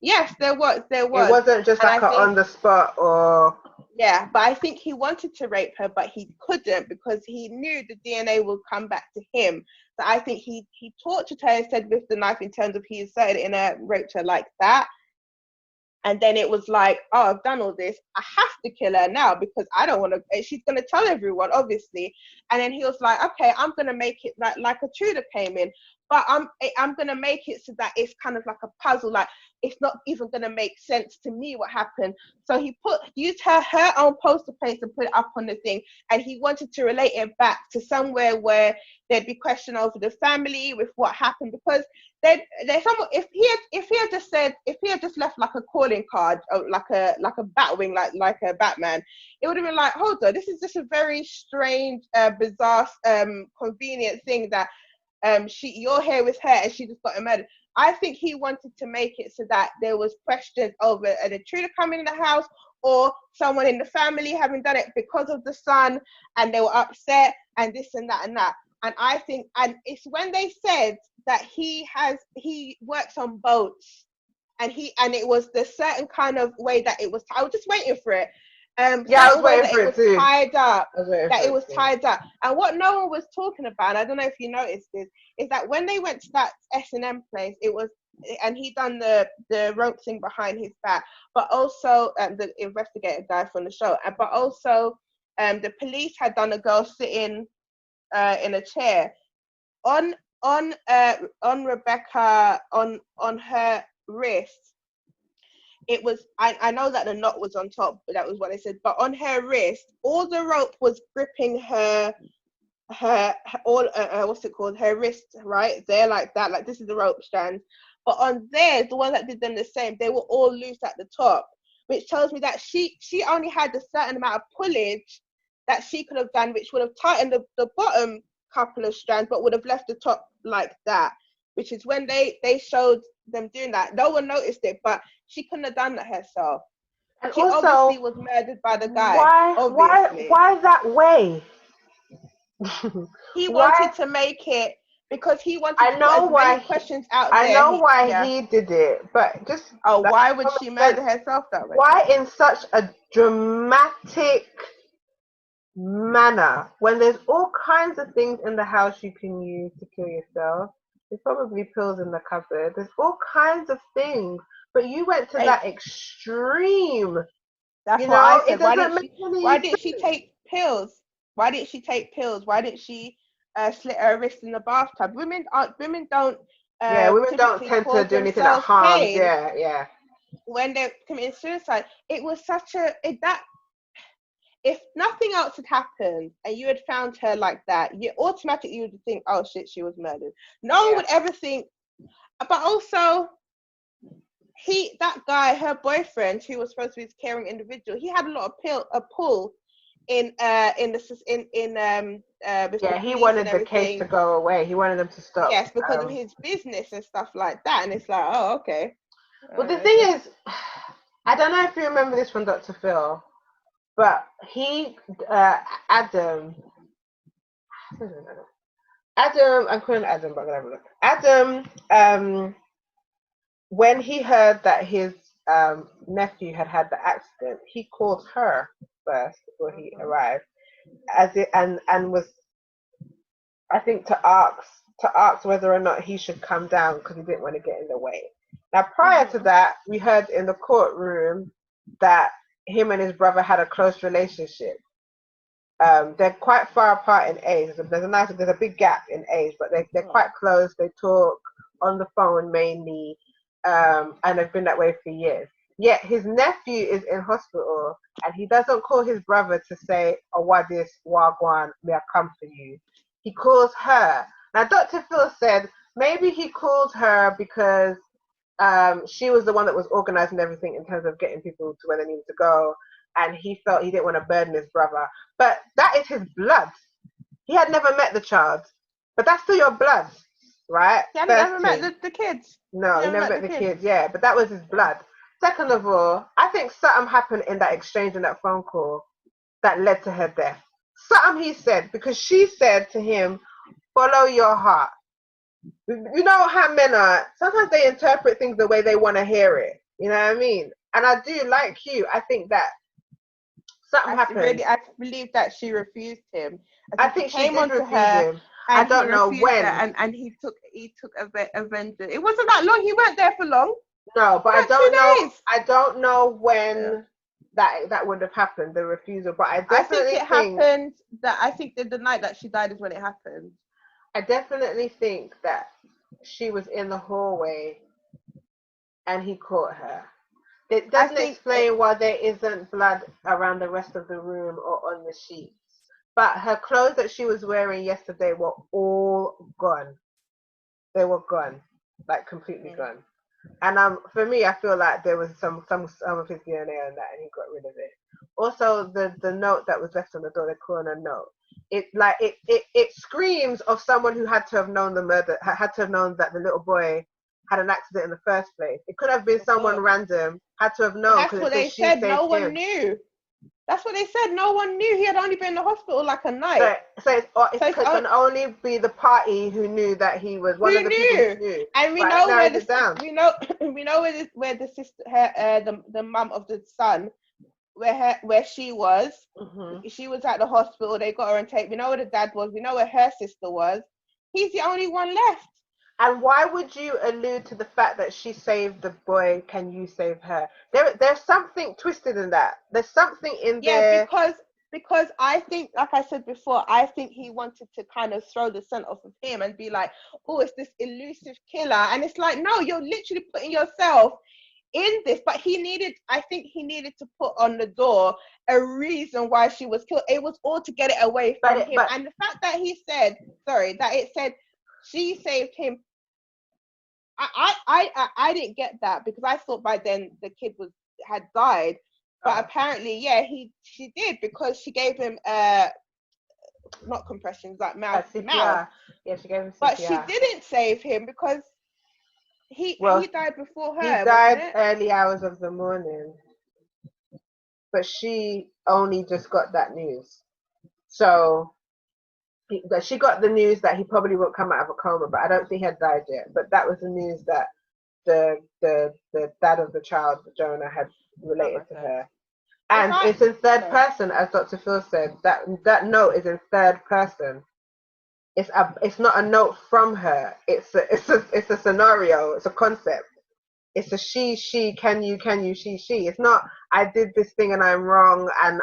Speaker 1: Yes, there was.
Speaker 2: It wasn't just like on the spot or.
Speaker 1: Yeah, but I think he wanted to rape her, but he couldn't because he knew the DNA would come back to him. So I think he tortured her instead with the knife in terms of he inserted it in her, raped her like that. And then it was like, oh, I've done all this. I have to kill her now because I don't want to. She's going to tell everyone, obviously. And then he was like, okay, I'm going to make it like a Tudor came in. But I'm going to make it so that it's kind of like a puzzle. Like, it's not even going to make sense to me what happened. So he used her own poster place and put it up on the thing. And he wanted to relate it back to somewhere where there'd be question over the family with what happened, because there's someone, if he had just left like a calling card, like a batwing, like a Batman, it would have been like, hold on, this is just a very strange, bizarre, convenient thing that you're here with her and she just got murdered. I think he wanted to make it so that there was questions over an intruder coming in the house or someone in the family having done it because of the son, and they were upset and this and that and that. And I think, and it's when they said that he works on boats, and it was the certain kind of way that it was. I was just waiting for it.
Speaker 2: I was waiting for it too.
Speaker 1: Tied up. It was tied up. And what no one was talking about, and I don't know if you noticed this, is that when they went to that S&M place, it was, and he done the rope thing behind his back, but also the investigator guy from the show, but also the police had done a girl sitting in a chair on Rebecca, on her wrist. It was, I know that the knot was on top, but that was what they said, but on her wrist, all the rope was gripping her all what's it called, her wrist, right there, like that, like this is the rope strand. But on there, the one that did them the same, they were all loose at the top, which tells me that she only had a certain amount of pullage that she could have done, which would have tightened the bottom couple of strands, but would have left the top like that, which is when they showed them doing that. No one noticed it, but she couldn't have done that herself. And she also obviously was murdered by the guy.
Speaker 2: Why that way?
Speaker 1: He wanted to make it because he wanted to put as many questions out there.
Speaker 2: I know why he did it, but just
Speaker 1: why would she murder herself that way?
Speaker 2: Why in such a dramatic manner when there's all kinds of things in the house you can use to kill yourself? There's probably pills in the cupboard. There's all kinds of things, but you went to that extreme.
Speaker 1: That's what I said. Why did she take pills? Why didn't she take pills? Why didn't she slit her wrist in the bathtub? Women don't.
Speaker 2: Women don't tend to do anything that harms. Yeah.
Speaker 1: When they're committing suicide, it was such that. If nothing else had happened and you had found her like that, you automatically would think, oh shit, she was murdered. No one would ever think. But also, that guy, her boyfriend, who was supposed to be this caring individual, he had a lot of pull in
Speaker 2: he wanted the case to go away. He wanted them to stop.
Speaker 1: Yes, because of his business and stuff like that. And it's like, oh, okay.
Speaker 2: Well, the thing is, I don't know if you remember this from Dr. Phil, but Adam, I'm calling Adam, but I'm gonna have a look. Adam, when he heard that his nephew had the accident, he called her first before he arrived, and was, I think, to ask whether or not he should come down because he didn't want to get in the way. Now, prior to that, we heard in the courtroom that him and his brother had a close relationship. They're quite far apart in age. There's a big gap in age, but they're quite close. They talk on the phone mainly, and they've been that way for years. Yet his nephew is in hospital, and he doesn't call his brother to say, "Oh, what this wagwan, may I come for you?" He calls her. Now, Dr. Phil said maybe he called her because she was the one that was organizing everything in terms of getting people to where they needed to go, and he felt he didn't want to burden his brother. But that is his blood. He had never met the child, but that's still your blood, right?
Speaker 1: He had never met the kids.
Speaker 2: No, he never met the kids. Yeah, but that was his blood. Second of all, I think something happened in that exchange, in that phone call, that led to her death. Something he said, because she said to him, "Follow your heart." You know how men are. Sometimes they interpret things the way they want to hear it. You know what I mean? And I do, like you, I think that Something happened.
Speaker 1: I believe that she refused him.
Speaker 2: I think she
Speaker 1: came
Speaker 2: did
Speaker 1: onto
Speaker 2: refuse
Speaker 1: her,
Speaker 2: him.
Speaker 1: and
Speaker 2: I don't
Speaker 1: he
Speaker 2: know
Speaker 1: refused
Speaker 2: when.
Speaker 1: her, and he took a vengeance. It wasn't that long. He weren't there for long.
Speaker 2: No, but I
Speaker 1: About
Speaker 2: don't
Speaker 1: 2
Speaker 2: know.
Speaker 1: days.
Speaker 2: I don't know when that would have happened, the refusal. But I definitely
Speaker 1: happened. I think that the night that she died is when it happened.
Speaker 2: I definitely think that she was in the hallway and he caught her. It doesn't explain why there isn't blood around the rest of the room or on the sheets. But her clothes that she was wearing yesterday were all gone. They were gone, like completely gone. And for me, I feel like there was some of his DNA on that, and he got rid of it. Also, the note that was left on the door, the coroner note, it screams of someone who had to have known the murder, had to have known that the little boy had an accident in the first place. It could have been someone random, had to have known.
Speaker 1: That's what they said. No one knew. That's what they said. No one knew. He had only been in the hospital like a night.
Speaker 2: So it can only be the party who knew that he was one of the people who knew.
Speaker 1: And we know where the sister, the mum of the son, where she was. Mm-hmm. She was at the hospital. They got her on tape. We know where the dad was. We know where her sister was. He's the only one left.
Speaker 2: And why would you allude to the fact that she saved the boy? Can you save her? There's something twisted in that. There's something in there.
Speaker 1: Yeah, because I think, like I said before, I think he wanted to kind of throw the scent off of him and be like, oh, it's this elusive killer. And it's like, no, you're literally putting yourself in this. But I think he needed to put on the door a reason why she was killed. It was all to get it away from him. And the fact that it said she saved him, I didn't get that, because I thought by then the kid had died, but apparently she did, because she gave him not compressions, like mouth to mouth.
Speaker 2: Yeah, she gave him CPR.
Speaker 1: But she didn't save him because he died before her.
Speaker 2: He died early hours of the morning, but she only just got that news. So she got the news that he probably won't come out of a coma, but I don't think he had died yet. But that was the news that the dad of the child, Jonah, had related to her. And it's in third person, as Dr. Phil said. That note is in third person. It's not a note from her. It's a scenario. It's a concept. It's a she, can you, she. It's not, I did this thing and I'm wrong, and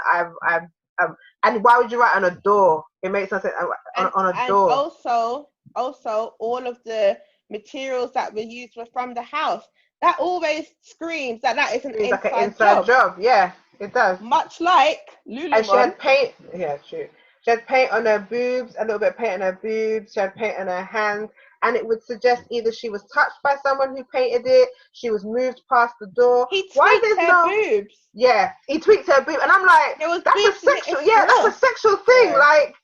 Speaker 2: and why would you write on a door? It makes no sense on a door.
Speaker 1: And also, all of the materials that were used were from the house. That always screams that is an inside
Speaker 2: job. Yeah, it does.
Speaker 1: Much like Lululemon.
Speaker 2: And she had paint. Yeah, true. She had paint on her boobs, a little bit of paint on her boobs. She had paint on her hands. And it would suggest either she was touched by someone who painted it, she was moved past the door.
Speaker 1: He tweaked her boobs.
Speaker 2: Yeah, he tweaked her boobs. And I'm like, that's a sexual thing.
Speaker 1: Yeah.
Speaker 2: Like,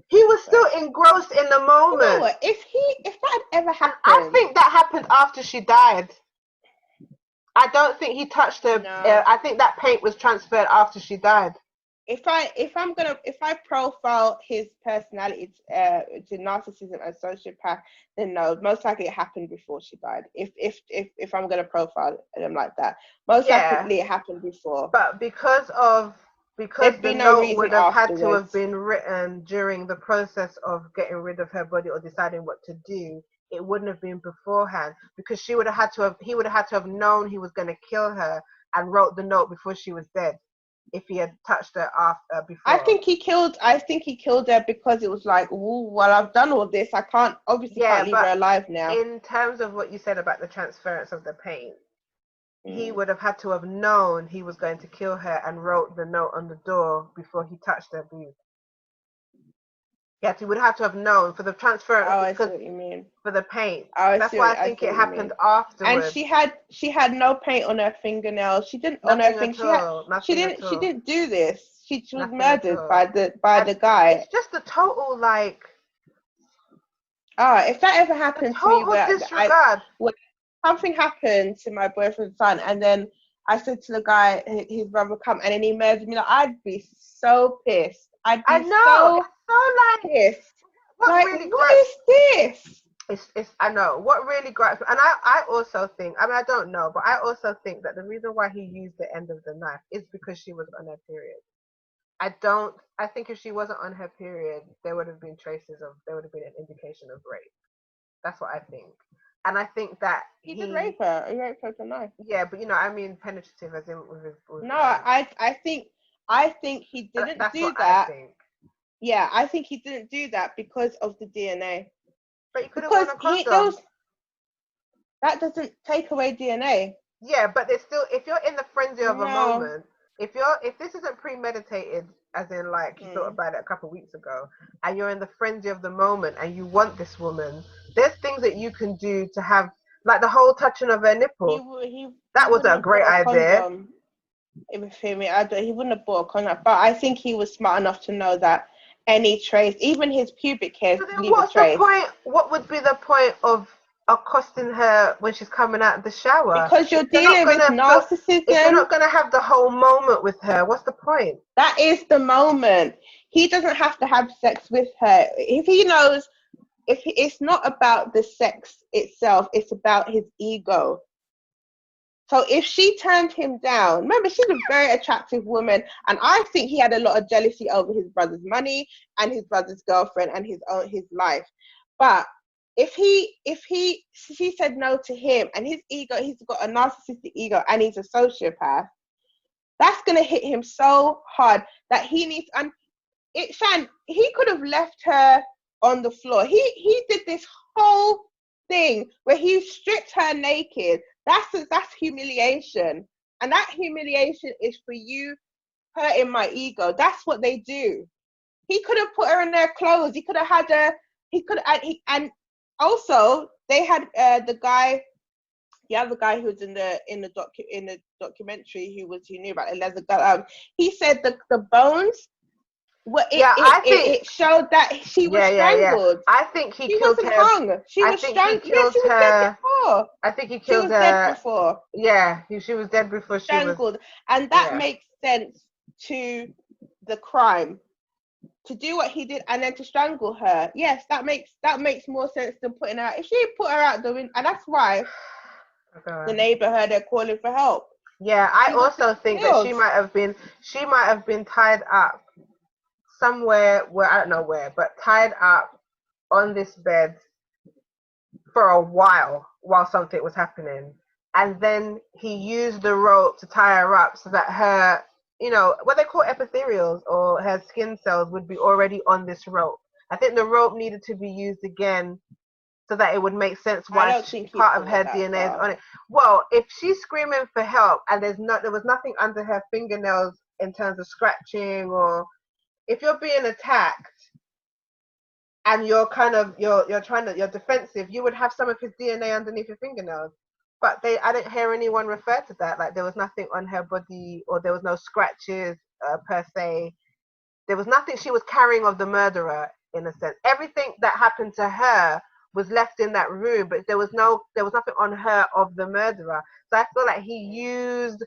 Speaker 2: he was still engrossed in the moment.
Speaker 1: You know what? If that had ever happened.
Speaker 2: I think that happened after she died. I don't think he touched her. No. I think that paint was transferred after she died.
Speaker 1: If I profile his personality to narcissism and sociopath, then no, most likely it happened before she died. If I'm gonna profile them like that, most likely it happened before.
Speaker 2: But because the note would have had to have been written during the process of getting rid of her body or deciding what to do, it wouldn't have been beforehand, because he would have had to have known he was going to kill her and wrote the note before she was dead. If he had touched her before.
Speaker 1: I think he killed her because it was like, well, I've done all this. I can't leave her alive now.
Speaker 2: In terms of what you said about the transference of the paint, he would have had to have known he was going to kill her and wrote the note on the door before he touched her boob. Yes, he would have to have known for the transfer.
Speaker 1: Oh, I see what you mean.
Speaker 2: For the paint. That's why I think it happened afterwards.
Speaker 1: And she had no paint on her fingernails. She didn't on her finger. She didn't do this. She was murdered by the guy.
Speaker 2: It's just a total like.
Speaker 1: If that ever happened to me, where
Speaker 2: disregard.
Speaker 1: Something happened to my boyfriend's son, and then I said to the guy, his brother come, and then he murdered me. Like, I'd be so pissed. So pissed. What is this?
Speaker 2: It's I know what really gripes, and I also think, I mean, I don't know, but I also think that the reason why he used the end of the knife is because she was on her period. I think if she wasn't on her period, there would have been an indication of rape. That's what I think. And I think that
Speaker 1: he did rape her. He raped her with a knife.
Speaker 2: Yeah, but I mean penetrative as in with
Speaker 1: no, I think he didn't
Speaker 2: that's
Speaker 1: do
Speaker 2: what
Speaker 1: that.
Speaker 2: I think.
Speaker 1: Yeah, I think he didn't do that because of the DNA.
Speaker 2: But he could have worn a condom.
Speaker 1: That doesn't take away DNA.
Speaker 2: Yeah, but there's still, if you're in the frenzy of a moment, if this isn't premeditated, as in like you thought about it a couple of weeks ago, and you're in the frenzy of the moment and you want this woman, there's things that you can do to have, like the whole touching of her nipple. That was a great idea.
Speaker 1: With him, he wouldn't have bought a condom, but I think he was smart enough to know that any trace, even his pubic hairs,
Speaker 2: so then what's the point? What would be the point of accosting her when she's coming out of the shower?
Speaker 1: Because you're dealing with narcissism.
Speaker 2: If you're not going to have the whole moment with her, what's the point?
Speaker 1: That is the moment. He doesn't have to have sex with her. If he knows, it's not about the sex itself, it's about his ego. So if she turned him down, remember, she's a very attractive woman, and I think he had a lot of jealousy over his brother's money and his brother's girlfriend and his life. But if she said no to him, and his ego, he's got a narcissistic ego and he's a sociopath, that's gonna hit him so hard that he needs. And Shan, he could have left her on the floor. He did this whole thing where he stripped her naked. That's humiliation, and that humiliation is for you hurting my ego. That's what they do. He could have put her in her clothes. He could have had her. And also they had the other guy who was in the documentary who knew about it. He said the bones. It showed that she was strangled.
Speaker 2: Yeah. I think he killed her.
Speaker 1: Hung. She was strangled. She was dead before.
Speaker 2: I think he killed her.
Speaker 1: She was dead before.
Speaker 2: Yeah, she was dead before she was
Speaker 1: strangled. And that makes sense to the crime. To do what he did and then to strangle her. Yes, that makes more sense than putting her out. If she put her out the window, and that's why the neighbor heard her calling for help.
Speaker 2: Yeah, I also think that she might have been tied up somewhere where I don't know where, but tied up on this bed for a while something was happening, and then he used the rope to tie her up so that her, what they call epithelials, or her skin cells, would be already on this rope. I think the rope needed to be used again so that it would make sense why part of her DNA is on it. Well, if she's screaming for help and there was nothing under her fingernails in terms of scratching, or if you're being attacked and you're defensive, you would have some of his DNA underneath your fingernails. But I didn't hear anyone refer to that. Like, there was nothing on her body, or there was no scratches per se. There was nothing she was carrying of the murderer, in a sense. Everything that happened to her was left in that room, but there was nothing on her of the murderer. So I feel like he used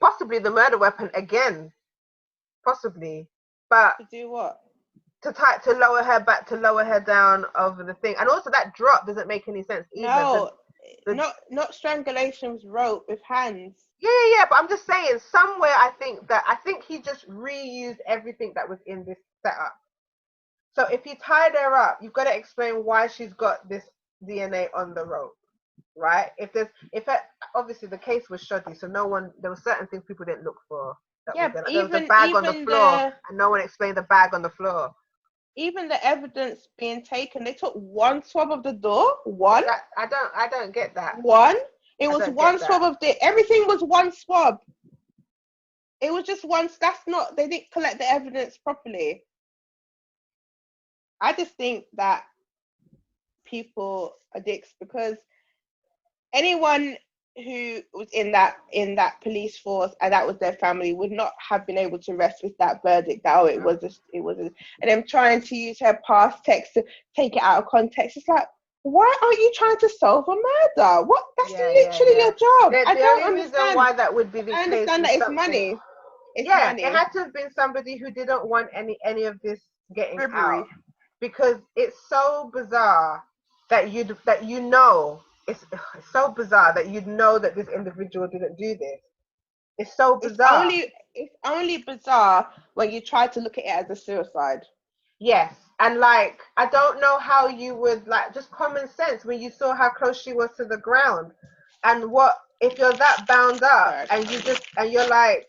Speaker 2: possibly the murder weapon again, possibly, but
Speaker 1: to do what?
Speaker 2: To lower her down over the thing. And also that drop doesn't make any sense either.
Speaker 1: No, not strangulation with rope, with hands.
Speaker 2: Yeah, but I'm just saying, somewhere I think he just reused everything that was in this setup. So if he tied her up, you've got to explain why she's got this DNA on the rope, right? Obviously the case was shoddy, so there were certain things people didn't look for. There was a bag on the floor, and no one explained the bag on the floor.
Speaker 1: Even the evidence being taken, they took one swab of the door. One.
Speaker 2: I don't get that.
Speaker 1: One. It was one swab of everything was one swab. It was just one. They didn't collect the evidence properly. I just think that people are dicks, because anyone who was in that police force and that was their family would not have been able to rest with that verdict that it was and them trying to use her past text to take it out of context. It's like, why aren't you trying to solve a murder? What? That's literally your job.
Speaker 2: I don't understand why that would be the case.
Speaker 1: I understand that it's money.
Speaker 2: Money. It had to have been somebody who didn't want any of this getting out, because it's so bizarre that it's so bizarre that you'd know that this individual didn't do this. It's so bizarre.
Speaker 1: It's only bizarre when you try to look at it as a suicide.
Speaker 2: Yes. And like, I don't know how you would, like, just common sense when you saw how close she was to the ground. And what if you're that bound up and you're like,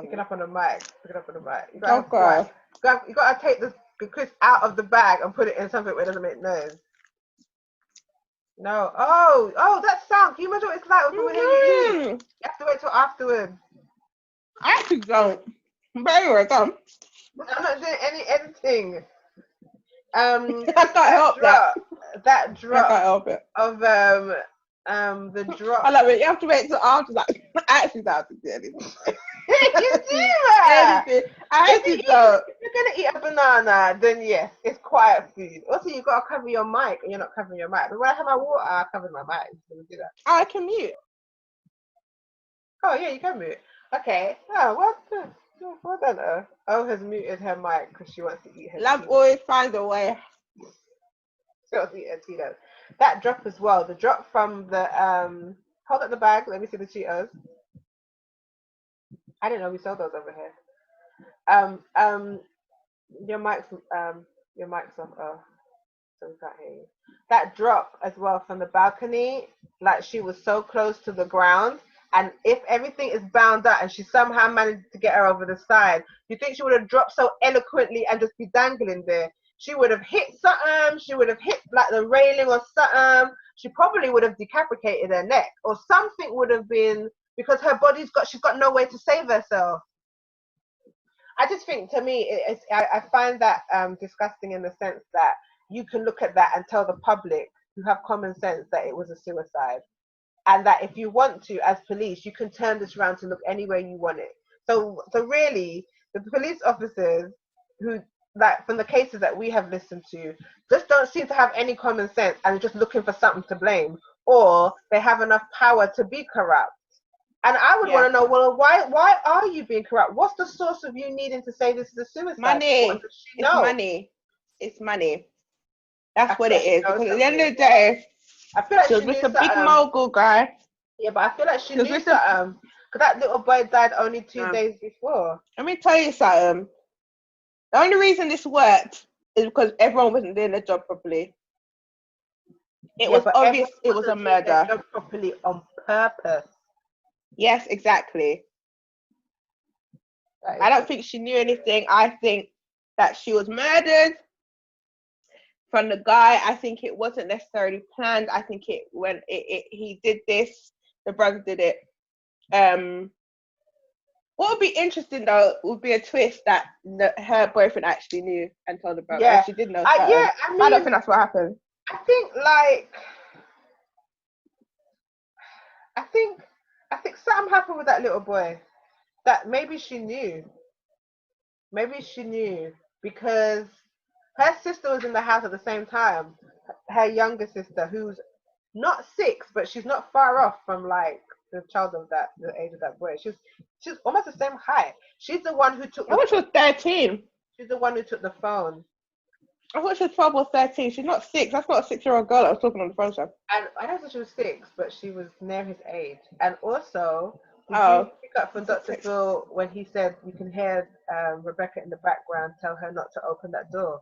Speaker 2: picking up on the mic. You gotta take the crisp out of the bag and put it in something where it doesn't make noise. No. Oh, that sound. Can you imagine what it's like when you have to wait till afterwards?
Speaker 1: I actually don't. But anyway, come.
Speaker 2: I'm not doing any editing.
Speaker 1: I can't help that.
Speaker 2: That drop
Speaker 1: I can't help it.
Speaker 2: of the drop.
Speaker 1: I love it. You have to wait till after. Like, I actually don't have to do anything.
Speaker 2: You do that.
Speaker 1: I actually don't.
Speaker 2: If you're gonna eat a banana, then yes, it's quiet food. Also, you gotta cover your mic, and you're not covering your mic. But when I have my water, I cover my mic. I'm gonna do that.
Speaker 1: I can mute.
Speaker 2: Oh yeah, you can mute. Okay. Oh, well done, her. Oh, has muted her mic because she wants to eat her.
Speaker 1: Love always finds a way.
Speaker 2: She wants to eat her Cheetos. That drop as well. The drop from the hold up the bag. Let me see the Cheetos. I didn't know we sold those over here. Your mic's off. Oh, so we can't hear you. That drop as well from the balcony, like she was so close to the ground. And if everything is bound up and she somehow managed to get her over the side, you think she would have dropped so eloquently and just be dangling there? She would have hit something. She would have hit like the railing or something. She probably would have decapitated her neck or something would have been, because her she's got no way to save herself. I just think, to me, I find that disgusting in the sense that you can look at that and tell the public who have common sense that it was a suicide. And that if you want to, as police, you can turn this around to look anywhere you want it. So really, the police officers who, like from the cases that we have listened to, just don't seem to have any common sense and are just looking for something to blame, or they have enough power to be corrupt. And I would want to know, well, why are you being corrupt? What's the source of you needing to say this is a suicide?
Speaker 1: Money. It's money. It's money. That's what it is. Because at the end of the day,
Speaker 2: I feel like
Speaker 1: she was with a big mogul guy.
Speaker 2: Yeah, but I feel like she knew something. Because that little boy died only 2 days before.
Speaker 1: Let me tell you something. The only reason this worked is because everyone wasn't doing their job properly. It was obvious it was a murder.
Speaker 2: Their job properly on purpose.
Speaker 1: Yes, exactly. I don't think she knew anything. I think that she was murdered from the guy. I think it wasn't necessarily planned. I think he did this. The brother did it. What would be interesting though would be a twist that her boyfriend actually knew and told the brother.
Speaker 2: Yeah,
Speaker 1: she did know.
Speaker 2: I
Speaker 1: don't think that's what happened.
Speaker 2: I think something happened with that little boy. That maybe she knew. Because her sister was in the house at the same time. Her younger sister, who's not 6, but she's not far off from like the child of the age of that boy. She's almost the same height. She's the one who took.
Speaker 1: I thought she was 13.
Speaker 2: She's the one who took the phone.
Speaker 1: I thought she was 12 or 13. She's not 6. That's not a 6-year-old girl I was talking on the phone. So.
Speaker 2: And I don't think she was 6, but she was near his age. And also, you pick up from Dr. Phil when he said you can hear Rebecca in the background tell her not to open that door.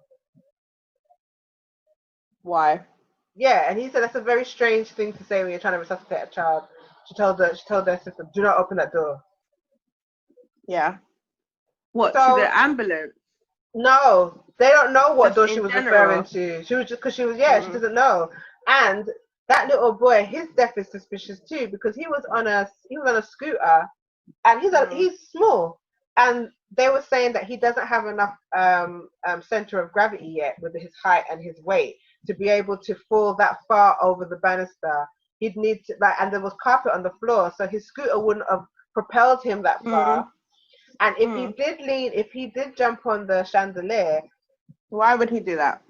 Speaker 1: Why?
Speaker 2: Yeah, and he said that's a very strange thing to say when you're trying to resuscitate a child. She told her sister, do not open that door.
Speaker 1: Yeah. What, to the ambulance?
Speaker 2: No, they don't know what door she was
Speaker 1: general.
Speaker 2: referring to. She was just, because she doesn't know. And that little boy, his death is suspicious too, because he was on a scooter, and he's small, and they were saying that he doesn't have enough center of gravity yet with his height and his weight to be able to fall that far over the banister. He'd need to, and there was carpet on the floor, so his scooter wouldn't have propelled him that far. And if he did jump on the chandelier,
Speaker 1: why would he do that?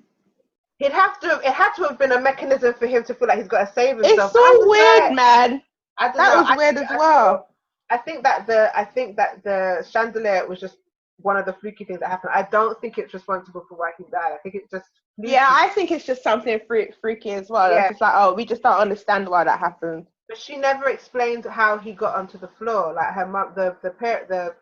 Speaker 2: It had to have been a mechanism for him to feel like he's got to save himself.
Speaker 1: It's so weird, man. That was weird as well.
Speaker 2: I think that the chandelier was just one of the fluky things that happened. I don't think it's responsible for why he died. I think it's just fluky.
Speaker 1: Yeah, I think it's just something freaky as well. Yeah. It's just like, we just don't understand why that happened.
Speaker 2: But she never explained how he got onto the floor. Like her mum, the parent, the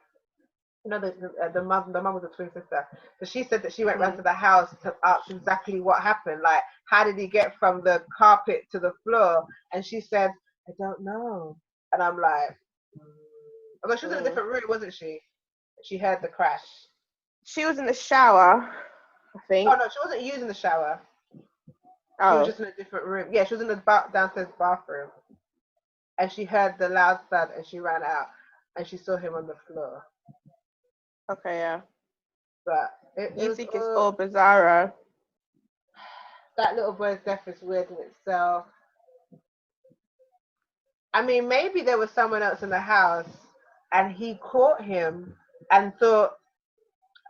Speaker 2: mum was a twin sister. So she said that she went round to the house to ask exactly what happened. Like, how did he get from the carpet to the floor? And she said, I don't know. And I'm like, although she was in a different room, wasn't she? She heard the crash.
Speaker 1: She was in the shower, I think.
Speaker 2: Oh no, she wasn't using the shower.
Speaker 1: Oh.
Speaker 2: She was just in a different room. Yeah, she was in the downstairs bathroom. And she heard the loud thud and she ran out and she saw him on the floor.
Speaker 1: Okay, yeah.
Speaker 2: But
Speaker 1: you think it's all bizarro.
Speaker 2: That little boy's death is weird in itself. I mean, maybe there was someone else in the house and he caught him and thought,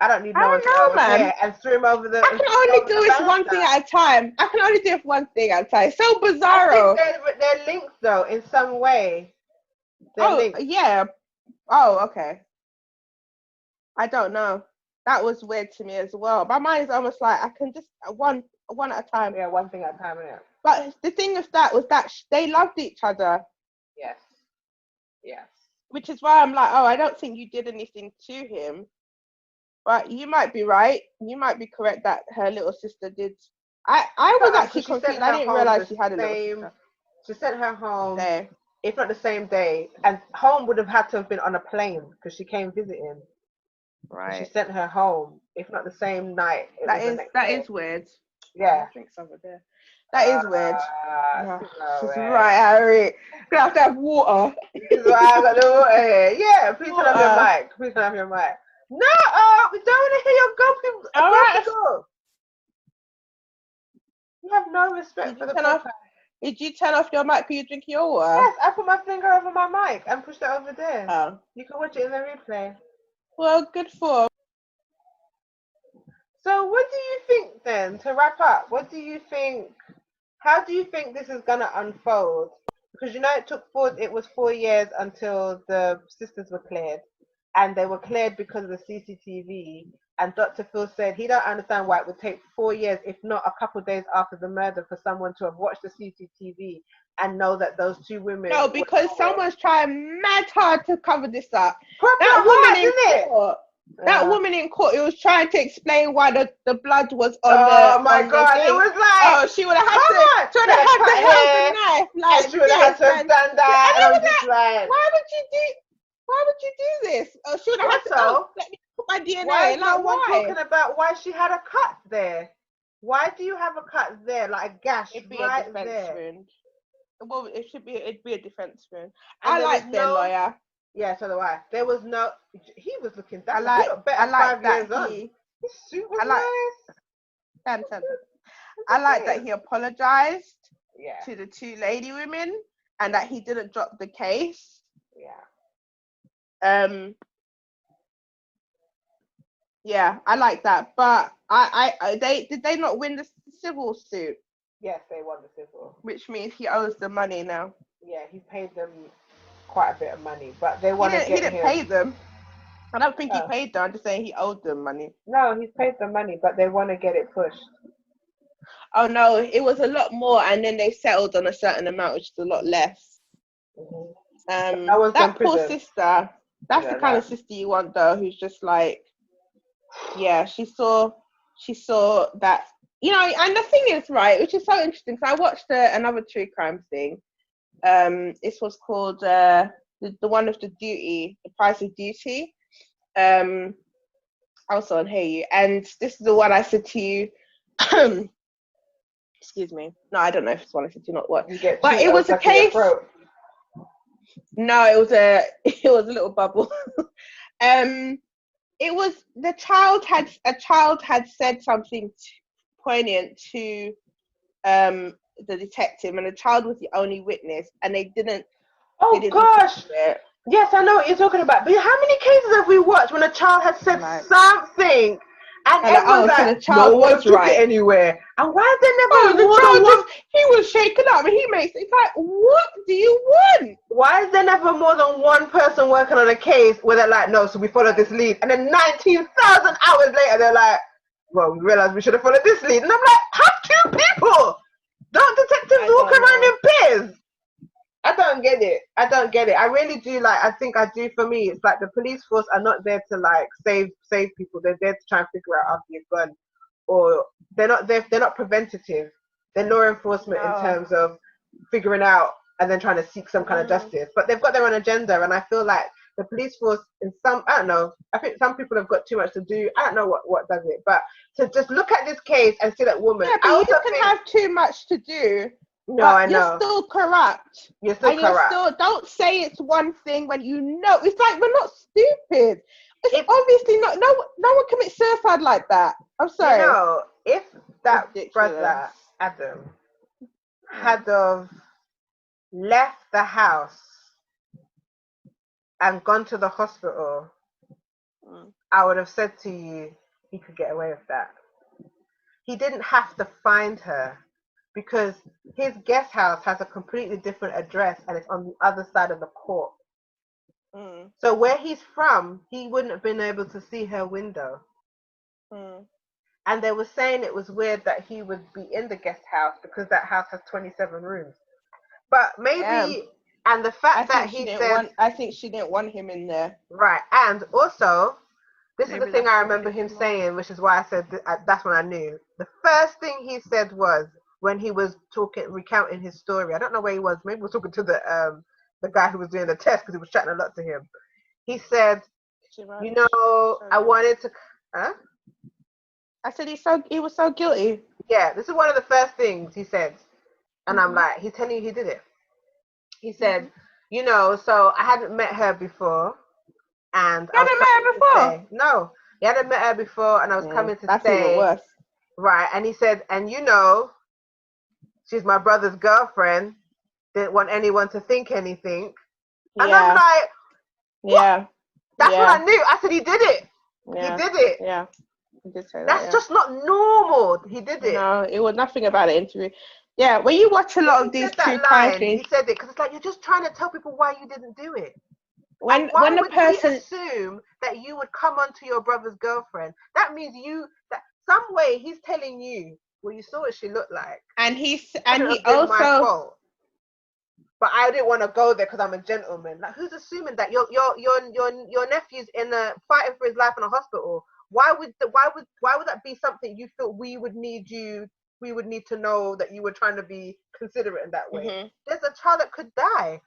Speaker 2: I don't need no one to know
Speaker 1: man.
Speaker 2: Here, and threw him over the.
Speaker 1: I can only do it one thing at a time. I can only do it one thing at a time. So bizarro.
Speaker 2: They're linked though in some way. They're linked.
Speaker 1: Yeah. Oh, okay. I don't know. That was weird to me as well. My mind is almost like I can just one at a time.
Speaker 2: Yeah, one thing at a time. Yeah.
Speaker 1: But the thing with that was that they loved each other.
Speaker 2: Yes. Yes.
Speaker 1: Which is why I'm like, oh, I don't think you did anything to him. But you might be right. You might be correct that her little sister did. I was actually confused. I didn't realize she had a little sister.
Speaker 2: She sent her home,
Speaker 1: there.
Speaker 2: If not the same day. And home would have had to have been on a plane because she came visiting.
Speaker 1: Right.
Speaker 2: She sent her home, if not the same night.
Speaker 1: That is weird.
Speaker 2: Yeah.
Speaker 1: I think over there. That is weird.
Speaker 2: She's
Speaker 1: right, Harry. Gonna have to have water.
Speaker 2: This is why I got the water here. Yeah, please turn off your mic. Please turn off your mic. No, we don't want to hear your gulping.
Speaker 1: All right.
Speaker 2: You have no respect for the podcast.
Speaker 1: Did you turn off your mic for you drinking your water?
Speaker 2: Yes, I put my finger over my mic and pushed it over there.
Speaker 1: Oh.
Speaker 2: You can watch it in the replay.
Speaker 1: Well, good for.
Speaker 2: So what do you think then, to wrap up, how do you think this is going to unfold? Because it was 4 years until the sisters were cleared. And they were cleared because of the CCTV. And Dr. Phil said he don't understand why it would take 4 years, if not a couple of days after the murder, for someone to have watched the CCTV and know that those two women.
Speaker 1: No, because someone's trying mad hard to cover this up. That woman in court, it was trying to explain why the blood was on
Speaker 2: Oh my God, it was like,
Speaker 1: she would have had to hold the knife. Like,
Speaker 2: she would have had to stand there. And I was just like,
Speaker 1: why would you do this? Oh, she would have had to let me put my DNA.
Speaker 2: Why no one talking about why she had a cut there? Why do you have a cut there, like a gash right there?
Speaker 1: Wound. Well, it'd be a defense wound. I like their lawyer.
Speaker 2: Yeah, so do I. There was no. He was looking.
Speaker 1: I like that
Speaker 2: he. His suit was nice.
Speaker 1: I like that he apologized to the two lady women and that he didn't drop the case.
Speaker 2: Yeah.
Speaker 1: Yeah, I like that. But did they not win the civil suit?
Speaker 2: Yes, they won the civil.
Speaker 1: Which means he owes them money now.
Speaker 2: Yeah, he paid them quite a bit of money, but they want to get him. He didn't
Speaker 1: pay them. I don't think he paid them. I'm just saying he owed them money.
Speaker 2: No, he's paid them money, but they want to get it pushed.
Speaker 1: Oh no, it was a lot more, and then they settled on a certain amount, which is a lot less.
Speaker 2: Mm-hmm.
Speaker 1: That poor sister. That's the kind of sister you want, though, who's just like, she saw that, and the thing is, right, which is so interesting. So I watched another true crime thing. This was called the one of the price of duty. Also on Hey You, and this is the one I said to you. Excuse me. No, I don't know if it's one I said to you, not what. But it was a case. No, it was a little bubble. It was a child had said something poignant to the detective, and the child was the only witness, and they didn't.
Speaker 2: Gosh! Yes, I know what you're talking about. But how many cases have we watched when a child has said something, and everyone's like, the child was right anywhere? And why is there never more than one?
Speaker 1: He was shaken up, and he makes it's like, what do you want?
Speaker 2: Why is there never more than one person working on a case where they're like, no, so we followed this lead, and then 19,000 hours later they're like, well, we realized we should have followed this lead, and I'm like, have two people. Don't detectives walk around in pairs? I don't get it. I don't get it. I really do. Like, I think I do. For me, it's like the police force are not there to like save people. They're there to try and figure out after you've gone, or they're not there. They're not preventative. They're law enforcement in terms of figuring out and then trying to seek some kind of justice. But they've got their own agenda, and I feel like the police force, in some, I don't know. I think some people have got too much to do. I don't know what does it, but to just look at this case and see that woman.
Speaker 1: Yeah, but
Speaker 2: I
Speaker 1: you can have too much to do.
Speaker 2: No, I know.
Speaker 1: You're still corrupt.
Speaker 2: You're still corrupt.
Speaker 1: You're still, don't say it's one thing when you know. It's like, we're not stupid. It's obviously not. No one commits suicide like that. I'm sorry.
Speaker 2: You know, if that
Speaker 1: Ridiculous.
Speaker 2: brother Adam had of left the house and gone to the hospital, I would have said to you, he could get away with that. He didn't have to find her, because his guest house has a completely different address and it's on the other side of the court. So where he's from, he wouldn't have been able to see her window. And they were saying it was weird that he would be in the guest house because that house has 27 rooms. But maybe, and the fact that he said...
Speaker 1: I think she didn't want him in there.
Speaker 2: Right, and also, this is the thing I remember him saying, which is why I said that's when I knew. The first thing he said was, when he was recounting his story, I don't know where he was, maybe he was talking to the guy who was doing the test, because he was chatting a lot to him. He said, you know, I wanted to... Huh?
Speaker 1: I said he was so guilty.
Speaker 2: Yeah, this is one of the first things he said. And I'm like, he's telling you he did it. He said, you know, so I hadn't met her before. And
Speaker 1: You hadn't met her before?
Speaker 2: No, he hadn't met her before, and I was coming to
Speaker 1: that's
Speaker 2: stay.
Speaker 1: Even worse.
Speaker 2: Right, and he said, and you know, she's my brother's girlfriend. Didn't want anyone to think anything. And I'm like, what? That's what I knew. I said, he did it.
Speaker 1: Yeah.
Speaker 2: He did it.
Speaker 1: Yeah. He did say that,
Speaker 2: That's just not normal. He did it.
Speaker 1: No, it was nothing about the interview. Yeah, when you watch a lot of these true crime things,
Speaker 2: he said it because it's like, you're just trying to tell people why you didn't do it.
Speaker 1: When the person
Speaker 2: assume that you would come onto your brother's girlfriend, that means that some way he's telling you, well, you saw what she looked like,
Speaker 1: and he
Speaker 2: also my fault. But I didn't want to go there because I'm a gentleman. Like, who's assuming that your nephew's in a fighting for his life in a hospital? Why would that be something you feel we would need to know that you were trying to be considerate in that way? There's a child that could die.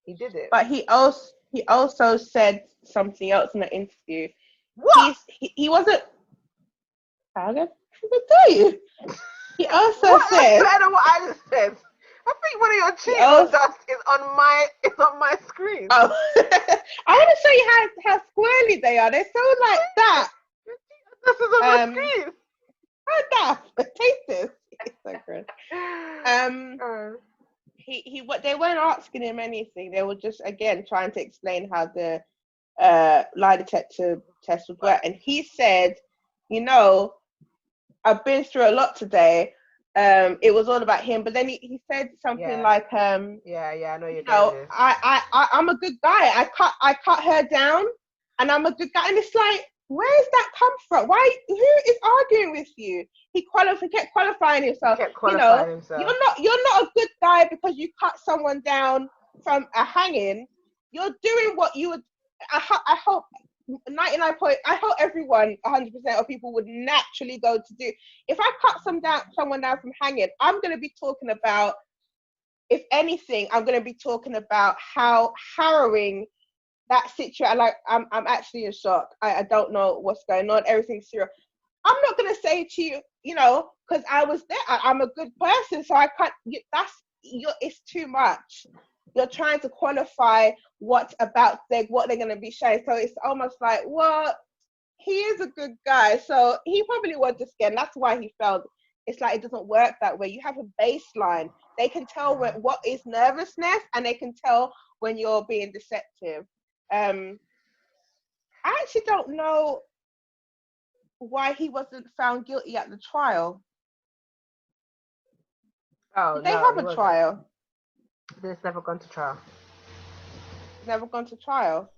Speaker 2: He did it.
Speaker 1: But he also said something else in the interview.
Speaker 2: What?
Speaker 1: He wasn't. How can I tell you? He also said.
Speaker 2: That's better what I just said. I think one of your Cheetos dust is on my screen. Oh.
Speaker 1: I want to show you how squirrely they are. They're so like that.
Speaker 2: This is on my screen.
Speaker 1: How daft. Taste this. It's so good. They weren't asking him anything. They were just, again, trying to explain how the lie detector test would work. And he said, you know, I've been through a lot today. It was all about him. But then he said something like, I know
Speaker 2: you know,
Speaker 1: I'm a good guy. I cut her down, and I'm a good guy. And it's like, where's that come from? Who is arguing with you? He kept qualifying himself. You're not a good guy because you cut someone down from a hanging. You're doing what you would. I hope 99 point. I hope everyone, 100% of people would naturally go to do. If I cut someone down from hanging, I'm going to be talking about. If anything, I'm going to be talking about how harrowing that situation. Like, I'm actually in shock. I don't know what's going on. Everything's serious. I'm not going to say to you, you know, because I was there. I'm a good person, so I can't. It's too much. You're trying to qualify what they're going to be showing. So it's almost like, well, he is a good guy, so he probably was just scared. That's why he felt. It's like it doesn't work that way. You have a baseline. They can tell what is nervousness, and they can tell when you're being deceptive. I actually don't know why he wasn't found guilty at the trial. Did they have a trial?
Speaker 2: It's never gone to trial.
Speaker 1: Never gone to trial?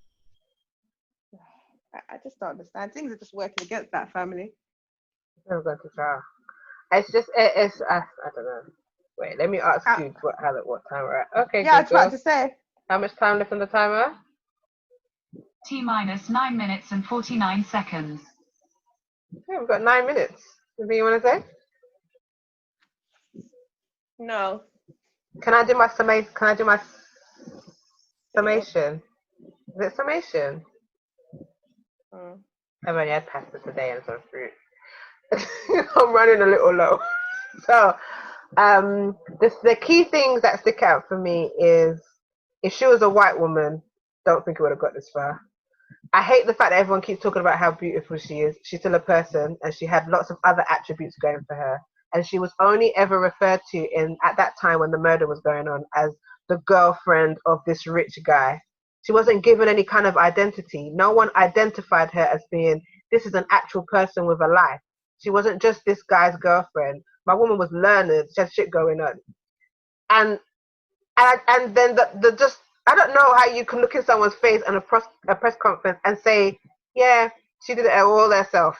Speaker 1: I just don't understand. Things are just working against that family.
Speaker 2: Never gone to trial. It's just, I don't know. Wait, let me ask
Speaker 1: Ah.
Speaker 2: you what time we're at. Okay,
Speaker 1: Yeah, I was about
Speaker 2: Google.
Speaker 1: to say.
Speaker 2: How much time left on the timer?
Speaker 3: T-minus 9 minutes and 49 seconds.
Speaker 2: Okay, we've got 9 minutes. Anything you want to say?
Speaker 1: No.
Speaker 2: Can I do my summation? Summation? Is it summation?
Speaker 1: Mm.
Speaker 2: I've only had pasta today and some fruit. I'm running a little low. So, the key things that stick out for me is if she was a white woman, don't think it would have got this far. I hate the fact that everyone keeps talking about how beautiful she is. She's still a person, and she had lots of other attributes going for her. And she was only ever referred to at that time when the murder was going on as the girlfriend of this rich guy. She wasn't given any kind of identity. No one identified her as being, this is an actual person with a life. She wasn't just this guy's girlfriend. My woman was learned. She had shit going on. And then the just, I don't know how you can look in someone's face in a press conference and say, yeah, she did it all herself.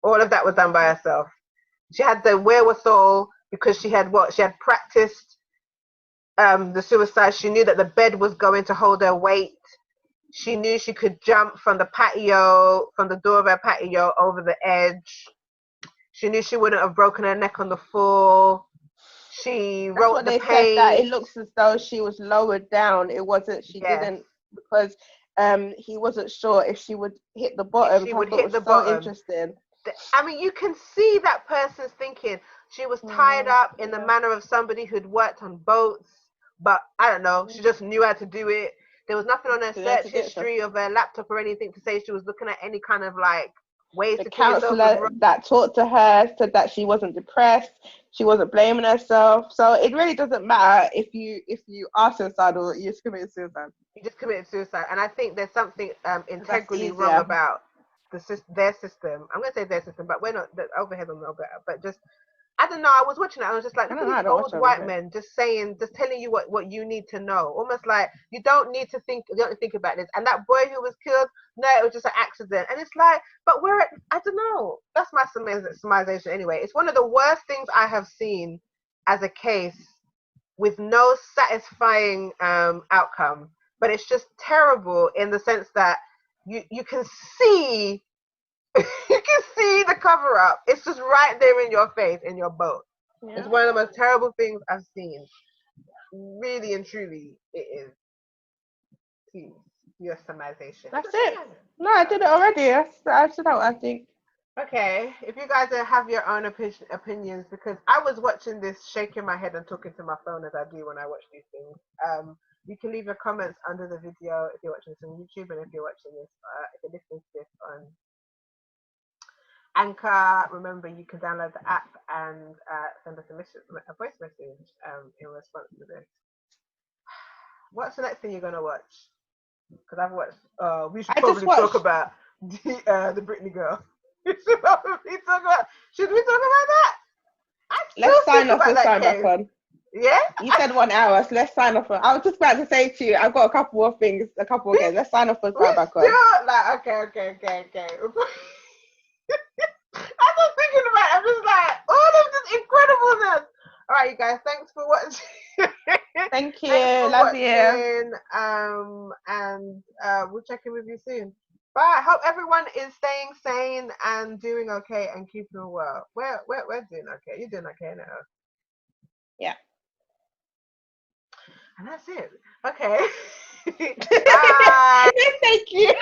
Speaker 2: All of that was done by herself. She had the wherewithal because she had practiced the suicide. She knew that the bed was going to hold her weight. She knew she could jump from the door of her patio over the edge. She knew she wouldn't have broken her neck on the fall. She wrote the pain.
Speaker 1: Said that it looks as though she was lowered down. It wasn't. She didn't because he wasn't sure if she would hit the bottom.
Speaker 2: She would hit the bottom.
Speaker 1: Interesting.
Speaker 2: I mean, you can see that person's thinking. She was tied up in the manner of somebody who'd worked on boats, but I don't know. She just knew how to do it. There was nothing on her search history of her laptop or anything to say she was looking at any kind of like ways to kill herself. The counselor
Speaker 1: that talked to her said that she wasn't depressed. She wasn't blaming herself. So it really doesn't matter if you are suicidal or you just committed suicide.
Speaker 2: You just committed suicide, and I think there's something integrally wrong about their system. I'm going to say their system, but we're not. The overhead on the but just. I don't know. I was watching it. I was just like, look at these old white men just telling you what you need to know. Almost like you don't need to think about this. And that boy who was killed, no, it was just an accident. And it's like, but I don't know. That's my summarization anyway. It's one of the worst things I have seen as a case with no satisfying outcome. But it's just terrible in the sense that you can see. You can see the cover up. It's just right there in your face, in your boat. Yeah. It's one of the most terrible things I've seen. Really and truly, it is. Please, your summarization.
Speaker 1: That's it. No, I did it already. That's what I think.
Speaker 2: Okay, if you guys have your own opinions, because I was watching this, shaking my head and talking to my phone as I do when I watch these things. You can leave your comments under the video if you're watching this on YouTube, and if you're watching this, if you're listening to this on Anchor, remember you can download the app and send us a voice message in response to this. What's the next thing you're gonna watch? Because I've watched. We should probably talk about the Britney girl. Should we talk about that?
Speaker 1: Let's sign off and sign back on.
Speaker 2: Yeah?
Speaker 1: You said 1 hour, so let's sign off. I was just about to say to you, I've got a couple of things, again. Let's sign off and sign back on.
Speaker 2: Okay. I was thinking about it. I'm just like, all of this incredibleness. All right, you guys, thanks for watching.
Speaker 1: Thank you. Love you.
Speaker 2: And we'll check in with you soon. Bye. Hope everyone is staying sane and doing okay and keeping well. We're doing okay. You're doing okay now.
Speaker 1: Yeah.
Speaker 2: And that's it. Okay. Bye.
Speaker 1: Thank you.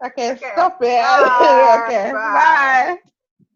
Speaker 1: Okay, stop it.
Speaker 2: Bye.
Speaker 1: Okay,
Speaker 2: bye.